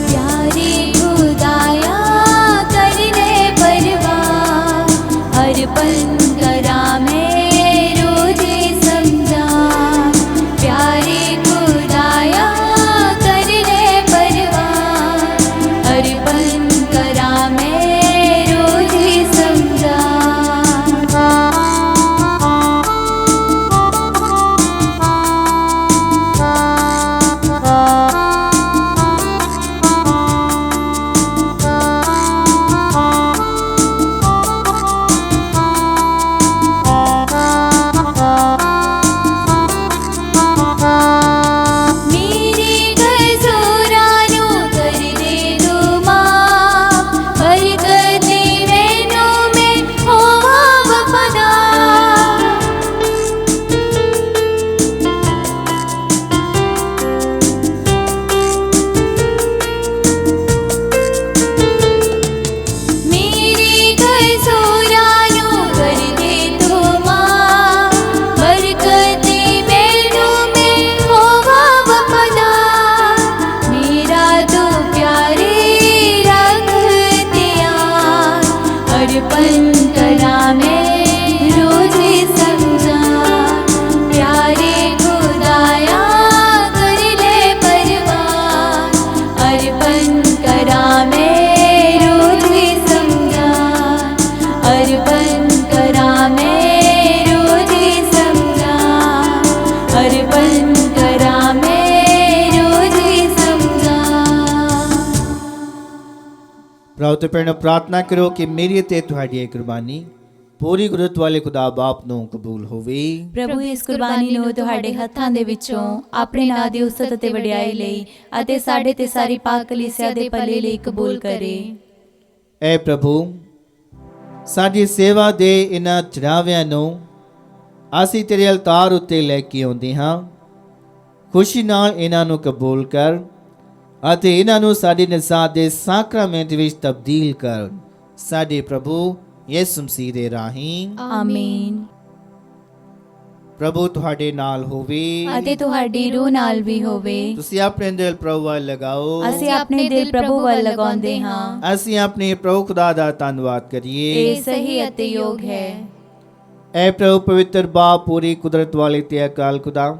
प्यारे खुदाया करने ਭਰਾਓ ਤੇ ਭੈਣੋ, ਪ੍ਰਾਰਥਨਾ ਕਰੋ ਕਿ ਮੇਰੀ ਤੇ ਤੁਹਾਡੀ ਇਹ ਕੁਰਬਾਨੀ ਪੂਰੀ ਗੁਰਤ ਵਾਲੇ ਖੁਦਾ ਬਾਪ ਨੂੰ ਕਬੂਲ ਹੋਵੇ। ਪ੍ਰਭੂ ਇਸ ਕੁਰਬਾਨੀ ਨੂੰ ਤੁਹਾਡੇ ਹੱਥਾਂ ਦੇ ਵਿੱਚੋਂ ਆਪਣੇ ਨਾਂ ਦੀ ਉਸਤਤ ਅਤੇ ਵਡਿਆਈ ਲਈ ਅਤੇ ਸਾਡੇ ਤੇ ਸਾਰੀ ਪਾਕ ਕਲੀਸਿਆ ਦੇ ਭਲੇ ਲਈ ਕਬੂਲ ਕਰੇ। ਐ ਪ੍ਰਭੂ, ਸਾਡੀ ਸੇਵਾ ਦੇ ਇਹਨਾਂ ਚੜਾਵਿਆਂ ਨੂੰ ਅਸੀਂ ਤੇਰੇ ਅਲਤਾਰ ਉੱਤੇ ਲੈ ਕੇ ਆਉਂਦੇ ਹਾਂ। ਖੁਸ਼ੀ ਨਾਲ ਇਹਨਾਂ ਨੂੰ ਕਬੂਲ ਕਰ ਅਤੇ ਇਹਨਾਂ ਨੂੰ ਸਾਡੇ ਨਿਸਾਤ ਦੇ ਸਾਕਰਾਮੈਂਟ ਵਿੱਚ ਤਬਦੀਲ ਕਰ। ਸਾਡੇ ਪ੍ਰਭੂ ਯਿਸੂ ਮਸੀਹ ਦੇ ਰਾਹੀਂ ਆਮੀਨ। ਪ੍ਰਭੂ ਤੁਹਾਡੇ ਨਾਲ ਹੋਵੇ ਅਤੇ ਤੁਹਾਡੀ ਰੂਹ ਨਾਲ ਵੀ ਹੋਵੇ। ਤੁਸੀਂ ਆਪਣੇ ਦਿਲ ਪ੍ਰਭੂ ਵੱਲ ਲਗਾਓ। ਅਸੀਂ ਆਪਣੇ ਦਿਲ ਪ੍ਰਭੂ ਵੱਲ ਲਗਾਉਂਦੇ ਹਾਂ। ਅਸੀਂ ਆਪਣੇ ਪ੍ਰਭੂ ਖੁਦਾ ਦਾ ਧੰਨਵਾਦ ਕਰੀਏ। ਇਹ ਸਹੀ ਅਤੇ ਯੋਗ ਹੈ। ਐ ਪ੍ਰਭੂ ਪਵਿੱਤਰ ਬਾਪ, ਪੂਰੀ ਕੁਦਰਤ ਵਾਲੇ ਤੇ ਅਕਾਲ ਖੁਦਾ,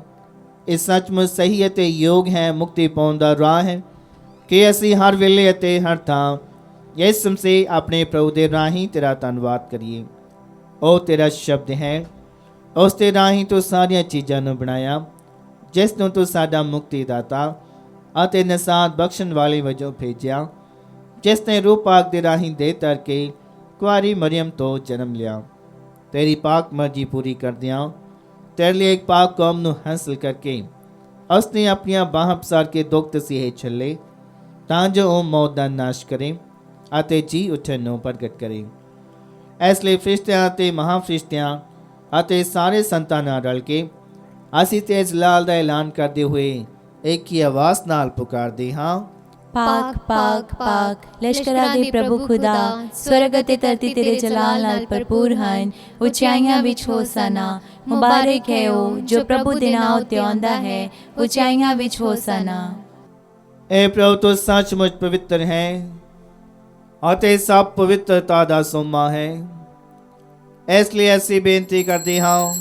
ਇਹ ਸੱਚਮੁੱਚ ਸਹੀ ਅਤੇ ਯੋਗ ਹੈ, ਮੁਕਤੀ ਪਾਉਣ ਦਾ ਰਾਹ ਹੈ ਕਿ ਅਸੀਂ ਹਰ ਵੇਲੇ ਅਤੇ ਹਰ ਥਾਂ ਯਿਸੂ ਮਸੀਹ ਆਪਣੇ ਪ੍ਰਭੂ ਦੇ ਰਾਹੀਂ ਤੇਰਾ ਧੰਨਵਾਦ ਕਰੀਏ। ਉਹ ਤੇਰਾ ਸ਼ਬਦ ਹੈ, ਉਸ ਦੇ ਰਾਹੀਂ ਤੂੰ ਸਾਰੀਆਂ ਚੀਜ਼ਾਂ ਨੂੰ ਬਣਾਇਆ, ਜਿਸ ਨੂੰ ਤੂੰ ਸਾਡਾ ਮੁਕਤੀ ਦਾਤਾ ਅਤੇ ਨਿਸਾਤ ਬਖਸ਼ਣ ਵਾਲੇ ਵਜੋਂ ਭੇਜਿਆ, ਜਿਸ ਨੇ ਰੂਹ ਪਾਕ ਦੇ ਰਾਹੀਂ ਦੇ ਧਰ ਕੇ ਕੁਆਰੀ ਮਰੀਮ ਤੋਂ ਜਨਮ ਲਿਆ। ਤੇਰੀ ਪਾਕ ਮਰਜ਼ੀ ਪੂਰੀ ਕਰਦਿਆਂ ਤੇਰੇ ਲਈ ਇੱਕ ਪਾਕ ਕੌਮ ਨੂੰ ਹਾਸਲ ਕਰਕੇ ਉਸ ਨੇ ਆਪਣੀਆਂ ਬਾਹਾਂ ਪਸਾਰ ਕੇ ਦੁੱਖ ਤਸੀਹੇ ਛੱਲੇ, ਤਾਂ ਜੋ ਉਹ ਮੌਤ ਦਾ ਨਾਸ਼ ਕਰੇ ਅਤੇ ਜੀ ਉੱਠਣ ਨੂੰ ਪ੍ਰਗਟ ਕਰੇ। ਇਸ ਲਈ ਫਰਿਸ਼ਤਿਆਂ ਅਤੇ ਮਹਾਫਰਿਸ਼ਤਿਆਂ ਅਤੇ ਸਾਰੇ ਸੰਤਾਂ ਨਾਲ ਰਲ ਕੇ ਅਸੀਂ ਤੇ ਜਲਾਲ ਦਾ ਐਲਾਨ ਕਰਦੇ ਹੋਏ ਇੱਕ ਹੀ ਆਵਾਜ਼ ਨਾਲ ਪੁਕਾਰਦੇ ਹਾਂ, ਪਾਕ ਪਾਕ ਪਾਕ ਲਸ਼ਕਰਾਂ ਦੇ ਪ੍ਰਭੂ ਖੁਦਾ, ਸਵਰਗ ਅਤੇ ਧਰਤੀ ਤੇਰੇ ਜਲਾਲ ਨਾਲ ਭਰਪੂਰ ਹਨ। ਉਚਾਈਆਂ ਵਿੱਚ ਹੋਸਨਾ, ਮੁਬਾਰਕ ਹੈ ਉਹ ਜੋ ਪ੍ਰਭੂ ਦੇ ਨਾਮ ਉੱਤੇ ਆਉਂਦਾ ਹੈ। ਉਚਾਈਆਂ ਵਿੱਚ ਹੋਸਨਾ। ਇਹ ਪ੍ਰਭੂ ਤੂੰ ਸੱਚਮੁੱਚ ਪਵਿੱਤਰ ਹੈ ਅਤੇ ਸਭ ਪਵਿੱਤਰਤਾ ਦਾ ਸੋਮਾ ਹੈ। ਇਸ ਲਈ ਅਸੀਂ ਬੇਨਤੀ ਕਰਦੇ ਹਾਂ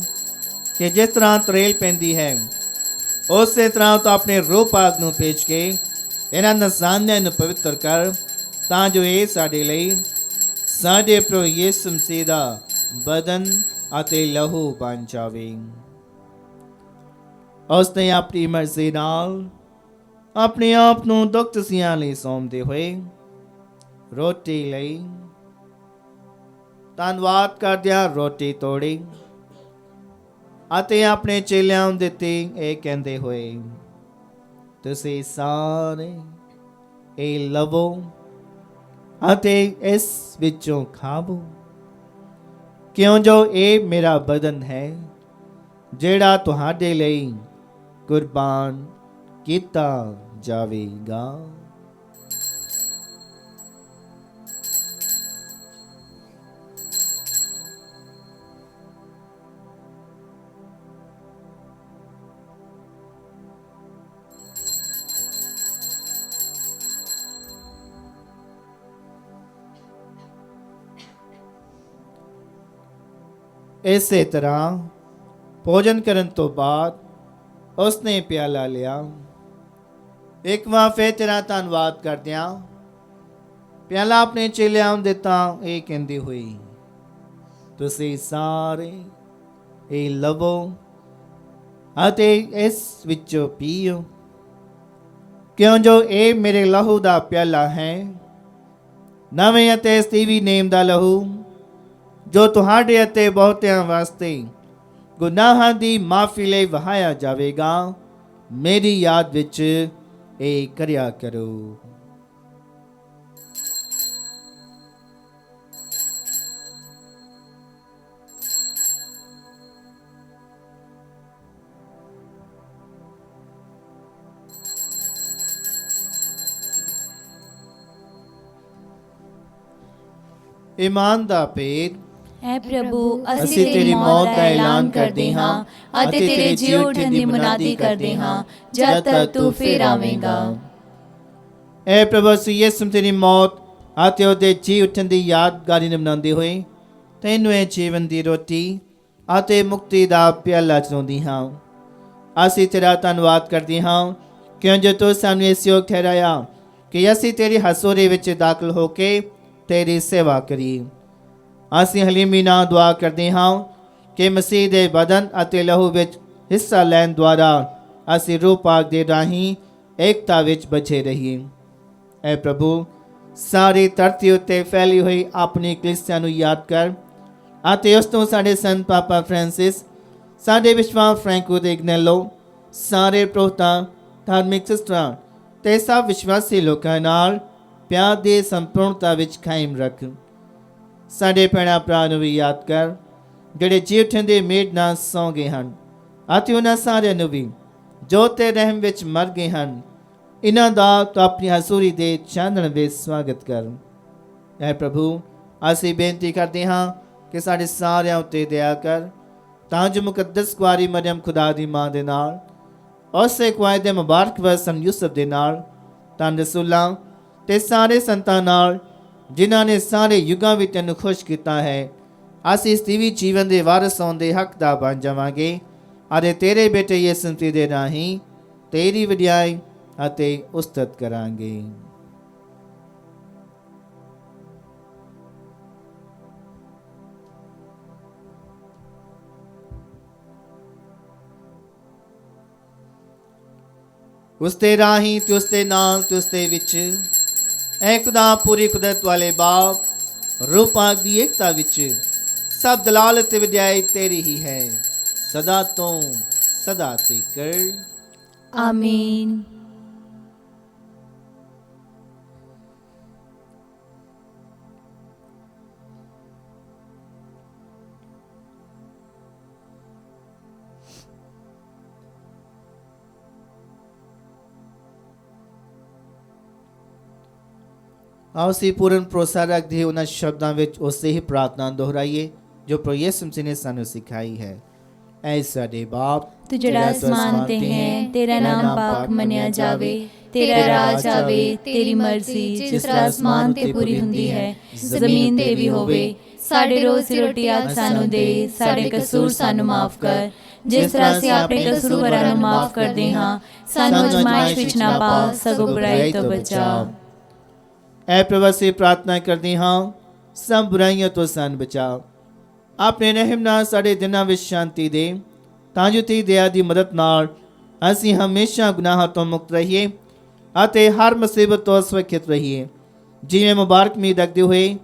ਕਿ ਜਿਸ ਤਰ੍ਹਾਂ ਤਰੇਲ ਪੈਂਦੀ ਹੈ, ਉਸੇ ਤਰ੍ਹਾਂ ਤੂੰ ਆਪਣੇ ਰੂਹ ਪਾਕ ਨੂੰ ਭੇਜ ਕੇ ਇਹਨਾਂ ਨਜ਼ਾਨਿਆਂ ਨੂੰ ਪਵਿੱਤਰ ਕਰ, ਤਾਂ ਜੋ ਇਹ ਸਾਡੇ ਲਈ ਸਾਡੇ ਪ੍ਰਭੂ ਯਿਸੂ ਮਸੀਹ ਦਾ ਬਦਨ ਅਤੇ ਲਹੂ ਬਣ ਜਾਵੇ। ਉਸ ਨੇ ਆਪਣੀ ਮਰਜ਼ੀ ਨਾਲ ਆਪਣੇ ਆਪ ਨੂੰ ਦੁੱਖ ਤਸੀਹਿਆਂ ਲਈ ਸੌਂਪਦੇ ਹੋਏ ਰੋਟੀ ਲਈ ਧੰਨਵਾਦ ਕਰਦਿਆਂ ਰੋਟੀ ਤੋੜੀ ਅਤੇ ਆਪਣੇ ਚੇਲਿਆਂ ਨੂੰ ਦਿੱਤੀ, ਇਹ ਕਹਿੰਦੇ ਹੋਏ, ਤੁਸੀਂ ਸਾਰੇ ਇਹ ਲਵੋ ਅਤੇ ਇਸ ਵਿੱਚੋਂ ਖਾਵੋ, ਕਿਉਂ ਜੋ ਇਹ ਮੇਰਾ ਬਦਨ ਹੈ ਜਿਹੜਾ ਤੁਹਾਡੇ ਲਈ ਕੁਰਬਾਨ ਕੀਤਾ ਜਾਵੇਗਾ। ਇਸੇ ਤਰ੍ਹਾਂ ਭੋਜਨ ਕਰਨ ਤੋਂ ਬਾਅਦ ਉਸਨੇ ਪਿਆਲਾ ਲਿਆ, ਇੱਕ ਵਾਰ ਫਿਰ ਤੇਰਾ ਧੰਨਵਾਦ ਕਰਦਿਆਂ ਪਿਆਲਾ ਆਪਣੇ ਚੇਲਿਆਂ ਨੂੰ ਦਿੱਤਾ, ਇਹ ਕਹਿੰਦੀ ਹੋਈ, ਤੁਸੀਂ ਸਾਰੇ ਇਹ ਲਵੋ ਅਤੇ ਇਸ ਵਿੱਚੋਂ ਪੀਓ, ਕਿਉਂ ਜੋ ਇਹ ਮੇਰੇ ਲਹੂ ਦਾ ਪਿਆਲਾ ਹੈ, ਨਵੇਂ ਅਤੇ ਸਤੀਵੀ ਨੇਮ ਦਾ ਲਹੂ, ਜੋ ਤੁਹਾਡੇ ਅਤੇ ਬਹੁਤਿਆਂ ਵਾਸਤੇ ਗੁਨਾਹਾਂ ਦੀ ਮਾਫੀ ਲਈ ਵਹਾਇਆ ਜਾਵੇਗਾ। ਮੇਰੀ ਯਾਦ ਵਿੱਚ ਇਹ ਕਰਿਆ ਕਰੋ। ਈਮਾਨ ਦਾ ਭੇਦ। ਐ ਪ੍ਰਭੂ, ਅਸੀਂ ਤੇਰੀ ਮੌਤ ਦਾ ਐਲਾਨ ਕਰਦੇ ਹਾਂ ਅਤੇ ਤੇਰੇ ਜੀ ਉਠਣ ਦੀ ਮੁਨਾਦੀ ਕਰਦੇ ਹਾਂ ਜਦ ਤੱਕ ਤੂੰ ਫਿਰ ਆਵੇਂਗਾ। ਐ ਪ੍ਰਭੂ, ਅਸੀਂ ਯਿਸੂ ਤੇਰੀ ਮੌਤ ਅਤੇ ਉਹਦੇ ਜੀ ਉਠਣ ਦੀ ਯਾਦਗਾਰੀ ਨੂੰ ਮਨਾਉਂਦੇ ਹੋਏ ਤੈਨੂੰ ਇਹ ਜੀਵਨ ਦੀ ਰੋਟੀ ਅਤੇ ਮੁਕਤੀ ਦਾ ਪਿਆਲਾ ਚੜਾਉਂਦੇ ਹਾਂ। ਅਸੀਂ ਤੇਰਾ ਧੰਨਵਾਦ ਕਰਦੇ ਹਾਂ ਕਿਉਂ ਜੋ ਤੂੰ ਸਾਨੂੰ ਇਸ ਯੋਗ ਠਹਿਰਾਇਆ ਕਿ ਅਸੀਂ ਤੇਰੀ ਹਜ਼ੂਰੀ ਵਿੱਚ ਦਾਖਲ ਹੋ ਕੇ ਤੇਰੀ ਸੇਵਾ ਕਰੀਏ। ਅਸੀਂ ਹਲੀਮੀ ਨਾਲ ਦੁਆ ਕਰਦੇ ਹਾਂ ਕਿ ਮਸੀਹ ਦੇ ਬਦਨ ਅਤੇ ਲਹੂ ਵਿੱਚ ਹਿੱਸਾ ਲੈਣ ਦੁਆਰਾ ਅਸੀਂ ਰੂਹ ਪਾਕ ਦੇ ਰਾਹੀਂ ਏਕਤਾ ਵਿੱਚ ਬਚੇ ਰਹੀਏ। ਐ ਪ੍ਰਭੂ, ਸਾਰੀ ਧਰਤੀ ਉੱਤੇ ਫੈਲੀ ਹੋਈ ਆਪਣੀ ਕਲੀਸਿਆ ਨੂੰ ਯਾਦ ਕਰ ਅਤੇ ਉਸ ਤੋਂ ਸਾਡੇ ਸੰਤ ਪਾਪਾ ਫ੍ਰਾਂਸਿਸ, ਸਾਡੇ ਵਿਸ਼ਵਾਸ ਫ੍ਰੈਂਕੋ ਦੇ ਇਗਨੈਲੋ, ਸਾਰੇ ਪ੍ਰੋਹਤਾਂ, ਧਾਰਮਿਕ ਸਿਸਟਰਾਂ ਤੇ ਸਭ ਵਿਸ਼ਵਾਸੀ ਲੋਕਾਂ ਨਾਲ ਪਿਆਰ ਦੀ ਸੰਪੂਰਨਤਾ ਵਿੱਚ ਕਾਇਮ ਰੱਖ। ਸਾਡੇ ਭੈਣਾਂ ਭਰਾ ਨੂੰ ਵੀ ਯਾਦ ਕਰ ਜਿਹੜੇ ਜੀ ਉੱਠਣ ਦੇ ਮੇਡ ਨਾਲ ਸੌਂ ਗਏ ਹਨ ਅਤੇ ਉਹਨਾਂ ਸਾਰਿਆਂ ਨੂੰ ਵੀ ਜੋ ਤੇ ਰਹਿਮ ਵਿੱਚ ਮਰ ਗਏ ਹਨ। ਇਹਨਾਂ ਦਾ ਤੂੰ ਆਪਣੀ ਹਜ਼ੂਰੀ ਦੇ ਚਾਨਣ ਵਿੱਚ ਸਵਾਗਤ ਕਰ। ਐ ਪ੍ਰਭੂ, ਅਸੀਂ ਬੇਨਤੀ ਕਰਦੇ ਹਾਂ ਕਿ ਸਾਡੇ ਸਾਰਿਆਂ ਉੱਤੇ ਦਇਆ ਕਰ ਤਾਂ ਜੋ ਮੁਕੱਦਸ ਕੁਆਰੀ ਮਰੀਮ ਖੁਦਾ ਦੀ ਮਾਂ ਦੇ ਨਾਲ, ਉਸੇ ਕੁਆਰੇ ਦੇ ਮੁਬਾਰਕ ਵਸਨ ਯੂਸਫ ਦੇ ਨਾਲ, ਧੰਨ ਰਸੂਲਾਂ ਤੇ ਸਾਰੇ ਸੰਤਾਂ ਨਾਲ ਜਿਨ੍ਹਾਂ ਨੇ ਸਾਰੇ ਯੁੱਗਾਂ ਵਿੱਚ ਤੈਨੂੰ ਖੁਸ਼ ਕੀਤਾ ਹੈ, ਅਸੀਂ ਇਸ ਦੀਵੀ ਜੀਵਨ ਦੇ ਵਾਰਸ ਹੋਣ ਦੇ ਹੱਕਦਾਰ ਬਣ ਜਾਵਾਂਗੇ ਅਤੇ ਤੇਰੇ ਬੇਟੇ ਯਿਸੂ ਮਸੀਹ ਦੇ ਰਾਹੀਂ ਤੇਰੀ ਵਡਿਆਈ ਅਤੇ ਉਸਤਤ ਕਰਾਂਗੇ। ਉਸ ਦੇ ਰਾਹੀਂ ਤੇ ਉਸ ਦੇ ਨਾਲ ਤੇ ਉਸ ਦੇ ਵਿੱਚ ਐ ਖੁਦਾ ਪੂਰੀ ਕੁਦਰਤ ਵਾਲੇ ਬਾਪ ਰੂਪਾਕ ਦੀ ਏਕਤਾ ਵਿੱਚ ਸਭ ਦਲਾਲਤ ਤੇ ਵਡਿਆਈ ਤੇਰੀ ਹੀ ਹੈ, ਸਦਾ ਤੋਂ ਸਦਾ ਤੀਕਰ। ਆਮੀਨ। ਆਓ ਅਸੀਂ ਪੂਰਨ ਭਰੋਸਾ ਰੱਖਦੇ ਉਹਨਾਂ ਸ਼ਬਦਾਂ ਵਿੱਚ ਉਸੇ ਹੀ ਪ੍ਰਾਰਥਨਾ ਦੁਹਰਾਈਏ ਜੋ ਪ੍ਰਭੂ ਯਿਸੂ ਮਸੀਹ ਨੇ ਸਾਨੂੰ ਸਿਖਾਈ ਹੈ। ਐ ਸਾਡੇ ਬਾਪ, ਤੂੰ ਜਿਹੜਾ ਅਸਮਾਨ ਤੇ ਹੈ, ਤੇਰਾ ਨਾਮ ਪਾਕ ਮੰਨਿਆ ਜਾਵੇ, ਤੇਰਾ ਰਾਜ ਆਵੇ, ਤੇਰੀ ਮਰਜ਼ੀ ਜਿਸ ਤਰ੍ਹਾਂ ਅਸਮਾਨ ਤੇ ਪੂਰੀ ਹੁੰਦੀ ਹੈ ਜ਼ਮੀਨ ਤੇ ਵੀ ਹੋਵੇ। ਸਾਡੇ ਰੋਜ਼ ਦੀ ਰੋਟੀ ਅੱਜ ਸਾਨੂੰ ਦੇ, ਸਾਡੇ ਕਸੂਰ ਸਾਨੂੰ ਮਾਫ ਕਰ ਜਿਸ ਤਰ੍ਹਾਂ ਅਸੀਂ ਆਪਣੇ ਕਸੂਰਵਾਰਾਂ ਨੂੰ ਮਾਫ ਕਰਦੇ ਹਾਂ। ਸਾਨੂੰ ਅਜ਼ਮਾਇਸ਼ ਵਿੱਚ ਨਾ ਪਾ, ਸਗੋਂ ਬੁਰਾਈ ਤੋਂ ਬਚਾ। ਐ ਪ੍ਰਭੂ ਅਸੀਂ ਪ੍ਰਾਰਥਨਾ ਕਰਦੇ ਹਾਂ, ਸਭ ਬੁਰਾਈਆਂ ਤੋਂ ਸਾਨੂੰ ਬਚਾ। ਆਪਣੇ ਰਹਿਮ ਨਾਲ ਸਾਡੇ ਦਿਨਾਂ ਵਿੱਚ ਸ਼ਾਂਤੀ ਦੇ ਤਾਂ ਜੋ ਤੇਰੀ ਦਇਆ ਦੀ ਮਦਦ ਨਾਲ ਅਸੀਂ ਹਮੇਸ਼ਾ ਗੁਨਾਹਾਂ ਤੋਂ ਮੁਕਤ ਰਹੀਏ ਅਤੇ ਹਰ ਮੁਸੀਬਤ ਤੋਂ ਸੁਰੱਖਿਅਤ ਰਹੀਏ। ਜਿਵੇਂ ਮੁਬਾਰਕ ਉਮੀਦ ਰੱਖਦੇ ਹੋਏ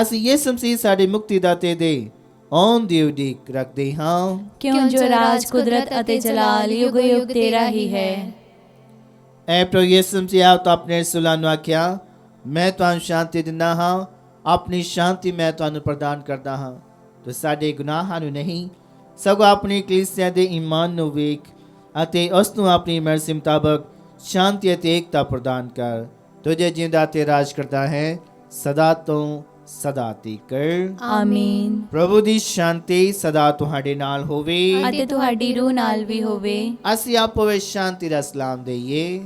ਅਸੀਂ ਯਿਸੂ ਮਸੀਹ ਸਾਡੇ ਮੁਕਤੀਦਾਤੇ ਦੇ ਆਉਣ ਦੀ ਉਡੀਕ ਰੱਖਦੇ ਹਾਂ, ਕਿਉਂ ਜੋ ਰਾਜ, ਕੁਦਰਤ ਅਤੇ ਜਲਾਲ ਯੁਗ ਯੁਗ ਤੇਰਾ ਹੀ ਹੈ। ਐ ਪ੍ਰਭੂ ਯਿਸੂ ਮਸੀਹ ਆਪ ਤਾਂ ਆਪਣੇ ਰਸੂਲਾਂ ਨੂੰ ਆਖਿਆ, ਮੈਂ ਤੁਹਾਨੂੰ ਸ਼ਾਂਤੀ ਦਿੰਦਾ ਹਾਂ, ਆਪਣੀ ਸ਼ਾਂਤੀ ਮੈਂ ਤੁਹਾਨੂੰ ਪ੍ਰਦਾਨ ਕਰਦਾ ਹਾਂ। ਤੂੰ ਸਾਡੇ ਗੁਨਾਹਾਂ ਨੂੰ ਨਹੀਂ ਸਗੋਂ ਆਪਣੀ ਕਲੀਸਿਆ ਦੇ ਈਮਾਨ ਨੂੰ ਵੇਖ ਅਤੇ ਉਸ ਨੂੰ ਆਪਣੀ ਮਰਜ਼ੀ ਮੁਤਾਬਕ ਸ਼ਾਂਤੀ ਅਤੇ ਏਕਤਾ ਪ੍ਰਦਾਨ ਕਰ। ਤੁਝੇ ਜਿੰਦਾ ਤੇ ਰਾਜ ਕਰਦਾ ਹੈ ਸਦਾ ਤੋਂ ਸਦਾ ਤੀਕਰ। ਆਮੀਨ। ਪ੍ਰਭੂ ਦੀ ਸ਼ਾਂਤੀ ਸਦਾ ਤੁਹਾਡੇ ਨਾਲ ਹੋਵੇ ਅਤੇ ਤੁਹਾਡੀ ਰੂਹ ਨਾਲ ਵੀ ਹੋਵੇ। ਅਸੀਂ ਆਪੋ ਵਿੱਚ ਸ਼ਾਂਤੀ ਦਾ ਸਲਾਮ ਦੇਈਏ।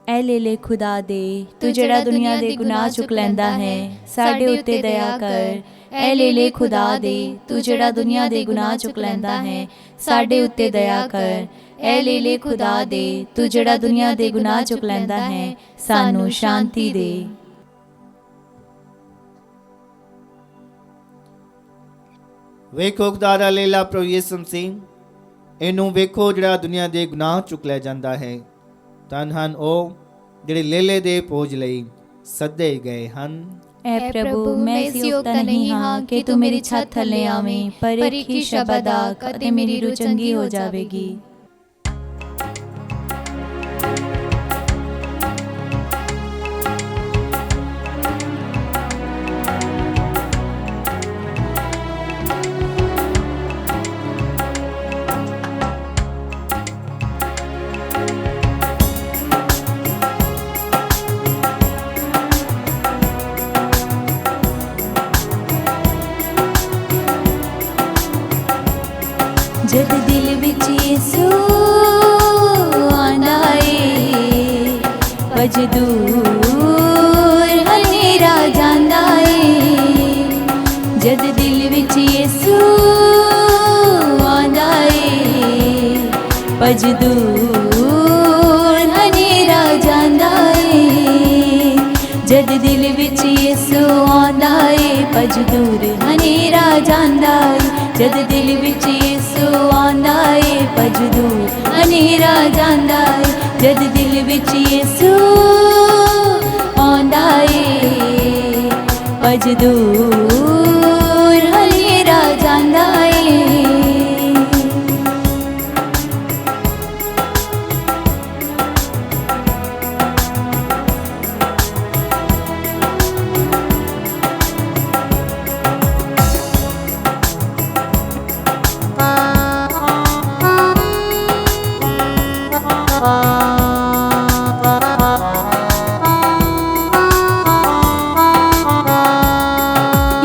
ਐ ਲੈ ਖੁਦਾ ਦੇ, ਤੂੰ ਜਿਹੜਾ ਦੁਨੀਆ ਦੇ ਗੁਨਾਹ ਚੁੱਕ ਲੈਂਦਾ ਹੈ, ਸਾਡੇ ਉੱਤੇ ਦਇਆ ਕਰ। ਐ ਲੈ ਖੁਦਾ ਦੇ, ਤੂੰ ਜਿਹੜਾ ਦੁਨੀਆ ਦੇ ਗੁਨਾਹ ਚੁੱਕ ਲੈਂਦਾ ਹੈ, ਸਾਡੇ ਉੱਤੇ ਦਇਆ ਕਰ। ਐ ਲੈ ਖੁਦਾ ਦੇ, ਤੂੰ ਜਿਹੜਾ ਦੁਨੀਆ ਦੇ ਗੁਨਾਹ ਚੁੱਕ ਲੈਂਦਾ ਹੈ, ਸਾਨੂੰ ਸ਼ਾਂਤੀ ਦੇ। ਵੇਖੋ ਖੁਦਾ ਦਾ ਲੇਲਾ ਪ੍ਰਭੂ ਯਿਸੂ ਮਸੀਹ, ਇਹਨੂੰ ਵੇਖੋ ਜਿਹੜਾ ਦੁਨੀਆ ਦੇ ਗੁਨਾਹ ਚੁੱਕ ਲੈ ਜਾਂਦਾ ਹੈ। ਧੰਨ ਹਨ ਉਹ ਜਿਹੜੇ ਲੇਲੇ ਦੇ ਭੋਜ ਲਈ ਸੱਦੇ ਗਏ ਹਨ। ਐ ਪ੍ਰਭੂ, ਮੈਂ ਇਸ ਯੋਗ ਤਾਂ ਨਹੀਂ ਹਾਂ ਕਿ ਤੂੰ ਮੇਰੀ ਛੱਤ ਥੱਲੇ ਆਵੇਂ, ਪਰ ਇੱਕ ਹੀ ਸ਼ਬਦ ਆਖ ਅਤੇ ਮੇਰੀ ਰੂਹ ਚੰਗੀ ਹੋ ਜਾਵੇਗੀ। ਜਦ ਦਿਲ ਵਿੱਚ ਯਿਸੂ ਆਂਦਾ ਏ, ਭਜ ਦੂਰ ਹਨੇਰਾ ਜਾਂਦਾ ਏ। ਜਦ ਦਿਲ ਵਿੱਚ ਯਿਸੂ ਆਂਦਾ ਏ, ਭਜ ਦੂਰ ਹਨੇਰਾ ਜਾਂਦਾ ਏ। ਜਦ ਦਿਲ ਵਿੱਚ ਯਿਸੂ ਆਂਦਾ ਏ, ਭਜ ਦੂਰ ਹਨੇਰਾ ਜਾਂਦਾ ਏ। ਜਦ ਦਿਲ ਵਿੱਚ ਯਿਸੂ ਆਂਦਾ ਏ, ਭਜ ਦੂਰ ਹਨੇਰਾ ਜਾਂਦਾ ਏ। ਜਦ ਦਿਲ ਵਿੱਚ ਯਿਸੂ ਆਉਂਦਾ ਏ ਭਜ ਦੂਰ ਹਨੇਰਾ ਜਾਂਦਾ ਏ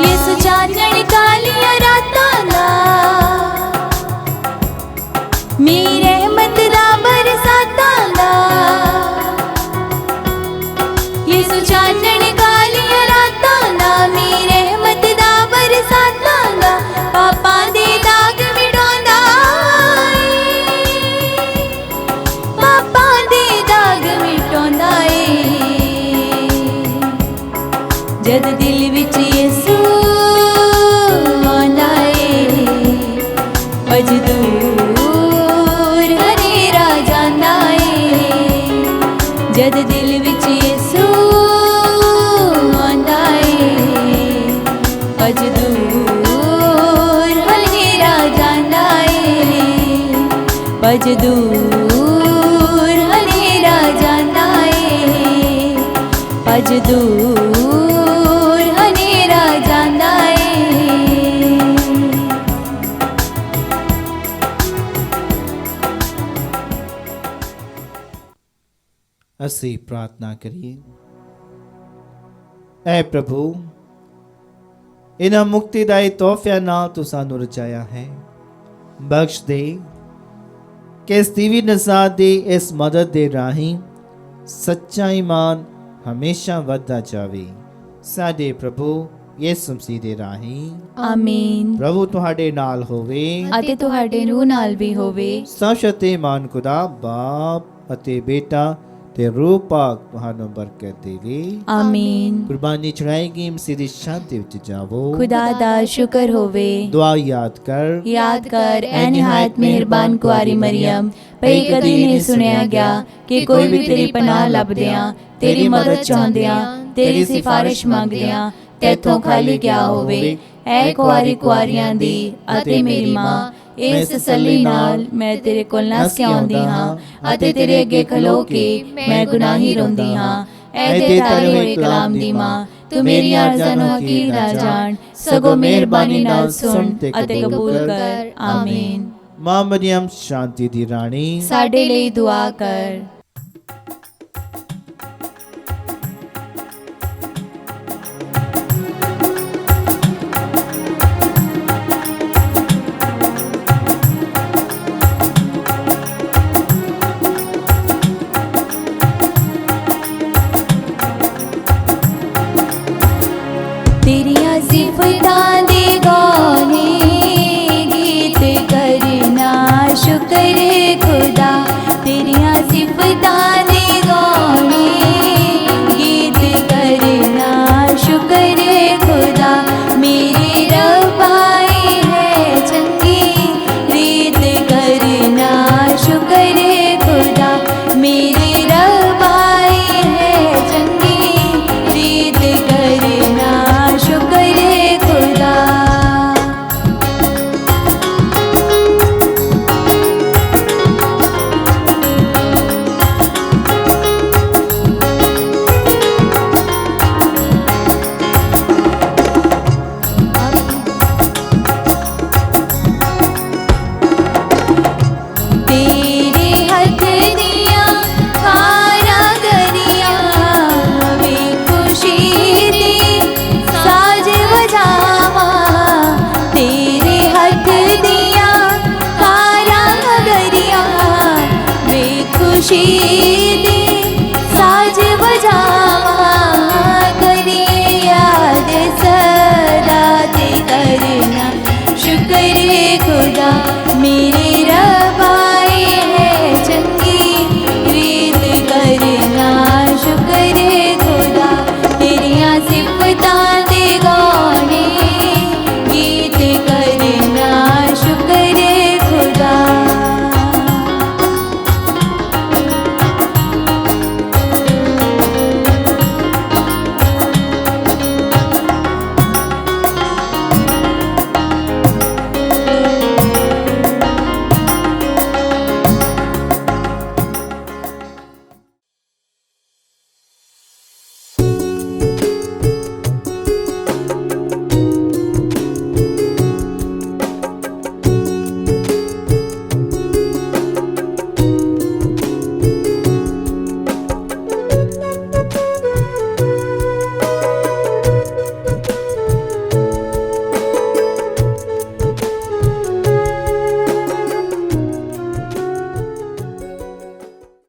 ਯਿਸੂ ਚਾਨਣ ਕਾਲੀਆਂ ਰਾਤਾਂ ਦਾ ਮੇਰੀ ਰਹਿਮਤ ਦਾ ਬਰਸਾਤਾਂ ਦਾ ਯਿਸੂ ਚਾਨਣ ਕਾਲੀਆਂ ਰਾਤਾਂ ਦਾ ਮੇਰੀ ਰਹਿਮਤ ਦਾ ਬਰਸਾਤਾਂ ਦਾ ਪਾਪਾਂ ਦੇ ਦਾਗ ਮਿਟਾਉਂਦਾ ਏ ਪਾਪਾਂ ਦੇ ਦਾਗ ਮਿਟਾਉਂਦਾ ਏ ਜਦ ਦਿਲ ਵਿੱਚ ਯਿਸੂ ਆਉਂਦਾ ਏ ਭਜ ਦੂਰ ਹਨੇਰਾ ਜਾਂਦਾ ਏ ਜਦ ਦਿਲ ਵਿੱਚ ਯਿਸੂ ਆਉਂਦਾ ਏ ਭਜ ਦੂਰ ਹਨੇਰਾ ਜਾਂਦਾ ਏ ਭਜ ਦੂਰ ਹਨੇਰਾ ਜਾਂਦਾ ਏ ਭਜ ਦੂਰ ਹਨੇਰਾ ਜਾਂਦਾ ਏ ਅਸੀਂ ਪ੍ਰਾਰਥਨਾ ਕਰੀਏ। ਐ ਪ੍ਰਭੂ, ਇਹਨਾਂ ਮੁਕਤੀਦਾਈ ਤੋਹਫਿਆਂ ਨਾਲ ਤੂੰ ਸਾਨੂੰ ਰਚਾਇਆ ਹੈ। ਬਖਸ਼ ਦੇ ਕਿ ਇਸ ਦੀਵੀ ਨਜ਼ਾਤ ਦੀ ਇਸ ਮਦਦ ਦੇ ਰਾਹੀਂ ਸੱਚਾ ਈਮਾਨ ਹਮੇਸ਼ਾ ਵੱਧਦਾ ਜਾਵੇ। ਸਾਡੇ ਪ੍ਰਭੂ ਯਿਸੂ ਮਸੀਹ ਦੇ ਰਾਹੀਂ ਆਮੀਨ। ਪ੍ਰਭੂ ਤੁਹਾਡੇ ਨਾਲ ਹੋਵੇ ਅਤੇ ਤੁਹਾਡੇ ਰੂਹ ਨਾਲ ਵੀ ਹੋਵੇ। ਸਭ ਸ਼ਕਤੀਮਾਨ ਖੁਦਾ ਬਾਪ ਅਤੇ ਬੇਟਾ ਤੇ ਰੂਹ ਪਾਕ ਤੁਹਾਨੂੰ ਬਰਕਤ ਦੇਵੇ। ਆਮੀਨ। ਕੁਰਬਾਨੀ ਚੜਾਏਗੀ ਮਸੀਹ ਦੀ ਸ਼ਾਂਤੀ ਵਿੱਚ ਜਾਵੋ। खुदा दा शुक्र होवे। दुआ याद कर ऐ निहायत मेहरबान कुआरी मरियम, भई कदी नहीं सुनिया गया कि कोई भी तेरी पनाह लभदियां तेरी मदद चाहुंदियां तेरी सिफारिश मंगदियां तैथों खाली गया होवे। ऐ कुआरी कुआरियां दी अते मेरी मां, इस तसल्ली नाल मैं तेरे कोल नस के आउंदी हां अते तेरे अगे खलो के मैं गुनाही रोंदी हां। ऐ ते तारे होए कलाम दी मां, तू मेरी अर्ज़ां नूं हकीर ना जान, सगों मेहरबानी नाल सुन अते कबूल कर। आमीन। मां मरियम शांति दी रानी साडे लई दुआ कर। तेरी